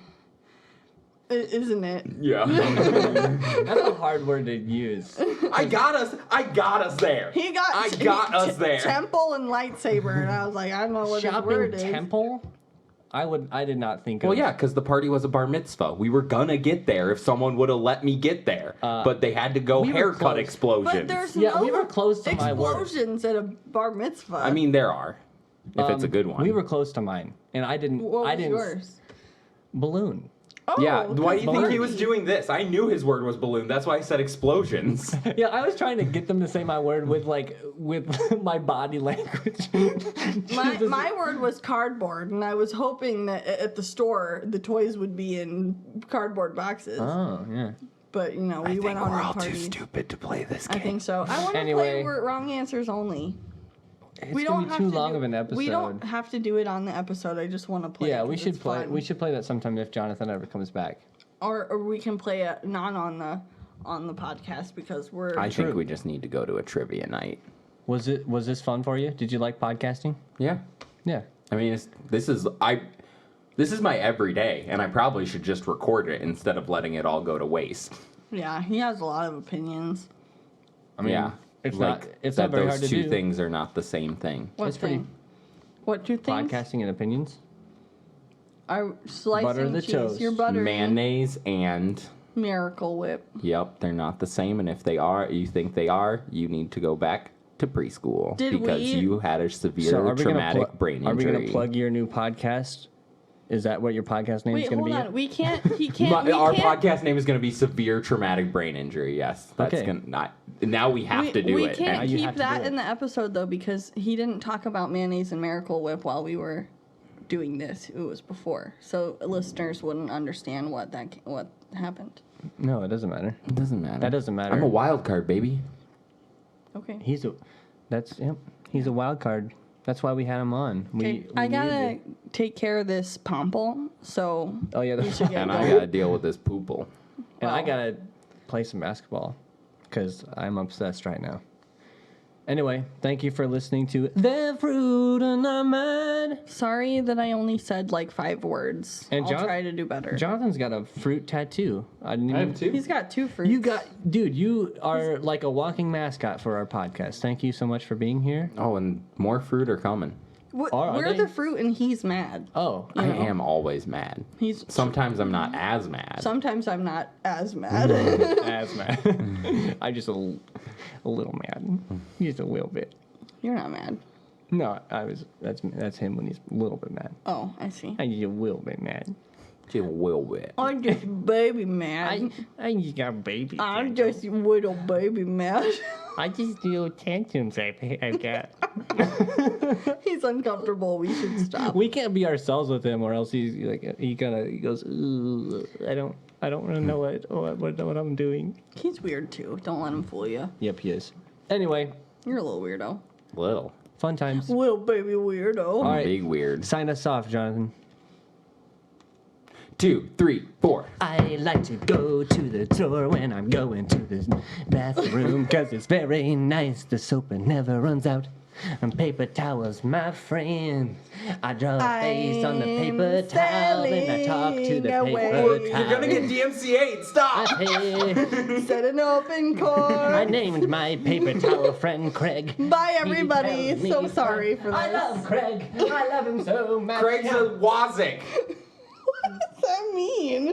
Isn't it?
Yeah.
That's a hard word to use.
I got us there.
He got.
I got us there.
Temple and lightsaber, and I was like, I don't know what his
Shopping
word is.
temple? I did not think
Well,
of.
yeah, because the party was a bar mitzvah. We were gonna get there if someone would have let me get there, but they had to go
we were
haircut
close.
explosions.
But there's
Yeah,
no
we were close to my word.
explosions at a bar mitzvah.
I mean, there are, if it's a good one.
We were close to mine, and I didn't.
what was
I didn't.
yours?
Balloon.
Oh,
Yeah, why do you think he was
Party.
doing this? I knew his word was balloon. That's why I said explosions.
Yeah, I was trying to get them to say my word with my body language.
My word was cardboard, and I was hoping that at the store the toys would be in cardboard boxes.
Oh yeah.
But we went on a party.
stupid to play this
I think so. I want to
Anyway.
play wrong answers only.
It's gonna be too long of an episode.
We don't have to do it on the episode. I just want to play.
Yeah,
it
we
'cause
should
it's
play.
fun.
We should play that sometime if Jonathan ever comes back.
Or we can play it not on the podcast because we're.
I think we just need to go to a trivia night.
Was this fun for you? Did you like podcasting?
Yeah.
Yeah.
I mean, this is my everyday, and I probably should just record it instead of letting it all go to waste.
Yeah, he has a lot of opinions.
I mean,
Yeah.
it's
like
not. It's
that
not very
those
hard to
two
do.
things are not the same thing.
What
It's pretty-
thing? What two things?
Podcasting and opinions.
Are slicing
Butter the
cheese.
toast.
You're buttering.
Mayonnaise and
Miracle Whip.
yep, they're not the same. And if they are, you think they are, you need to go back to preschool
Did
because
we-
you had a severe
So are we
traumatic brain
Are we
injury.
gonna plug your new podcast? Is that what your podcast name is
Wait,
gonna
hold
be?
on. We can't. He can't. we
Our
can't,
podcast name is going to be severe traumatic brain injury. Yes, that's
Okay.
gonna not. Now we have to do
we
it.
can't
Now you
keep
have to
that
do it.
in the episode though because he didn't talk about mayonnaise and Miracle Whip while we were doing this. It was before, so listeners wouldn't understand what happened.
No, it doesn't matter.
It doesn't matter.
That doesn't matter.
I'm a wild card, baby.
Okay.
He's a wild card. That's why we had him on.
Okay,
We
I
needed
gotta
it.
take care of this pomple, so
Oh yeah,
we should get
And I
going.
got to deal with this poople.
and I
Well.
gotta play some basketball because I'm obsessed right now. Anyway, thank you for listening to The Fruit and the Man.
Sorry that I only said like 5 words.
And
I'll try to do better.
Jonathan's got a fruit tattoo. I didn't even-
two.
He's got 2 fruits.
You are like a walking mascot for our podcast. Thank you so much for being here.
Oh, and more fruit are coming.
Are
We're
they?
the fruit and he's mad.
Oh,
I am always mad.
He's
Sometimes I'm not as mad.
Sometimes I'm not as mad.
asthma. I'm just a little mad. Just a little bit.
You're not mad.
No, I was. That's him when he's a little bit mad.
Oh, I see.
I just a little bit mad.
Just a little bit.
I'm just baby mad.
I just got a baby.
I'm just little baby mad.
I just do tantrums I've got.
He's uncomfortable. We should stop.
We can't be ourselves with him, or else he's like he goes. "Ooh, I don't want to know what I'm doing.
He's weird too. Don't let him fool you.
Yep, he is. Anyway,
You're a little weirdo.
Little.
fun times.
Little baby weirdo.
All right.
Big weird.
Sign us off, Jonathan.
2, 3, 4.
I like to go to the door when I'm going to the bathroom, 'cause it's very nice. The soap never runs out. And paper towels, my friend. I draw a face on the paper towel and I talk to the
I'm
paper
sailing
towel.
You're gonna get DMCA'd. Stop.
Set an open
I
cord.
named my paper towel friend Craig.
Bye, everybody.
He tells me
So sorry for this.
I love Craig. I love him so much.
Craig's a Wazik.
What does that mean?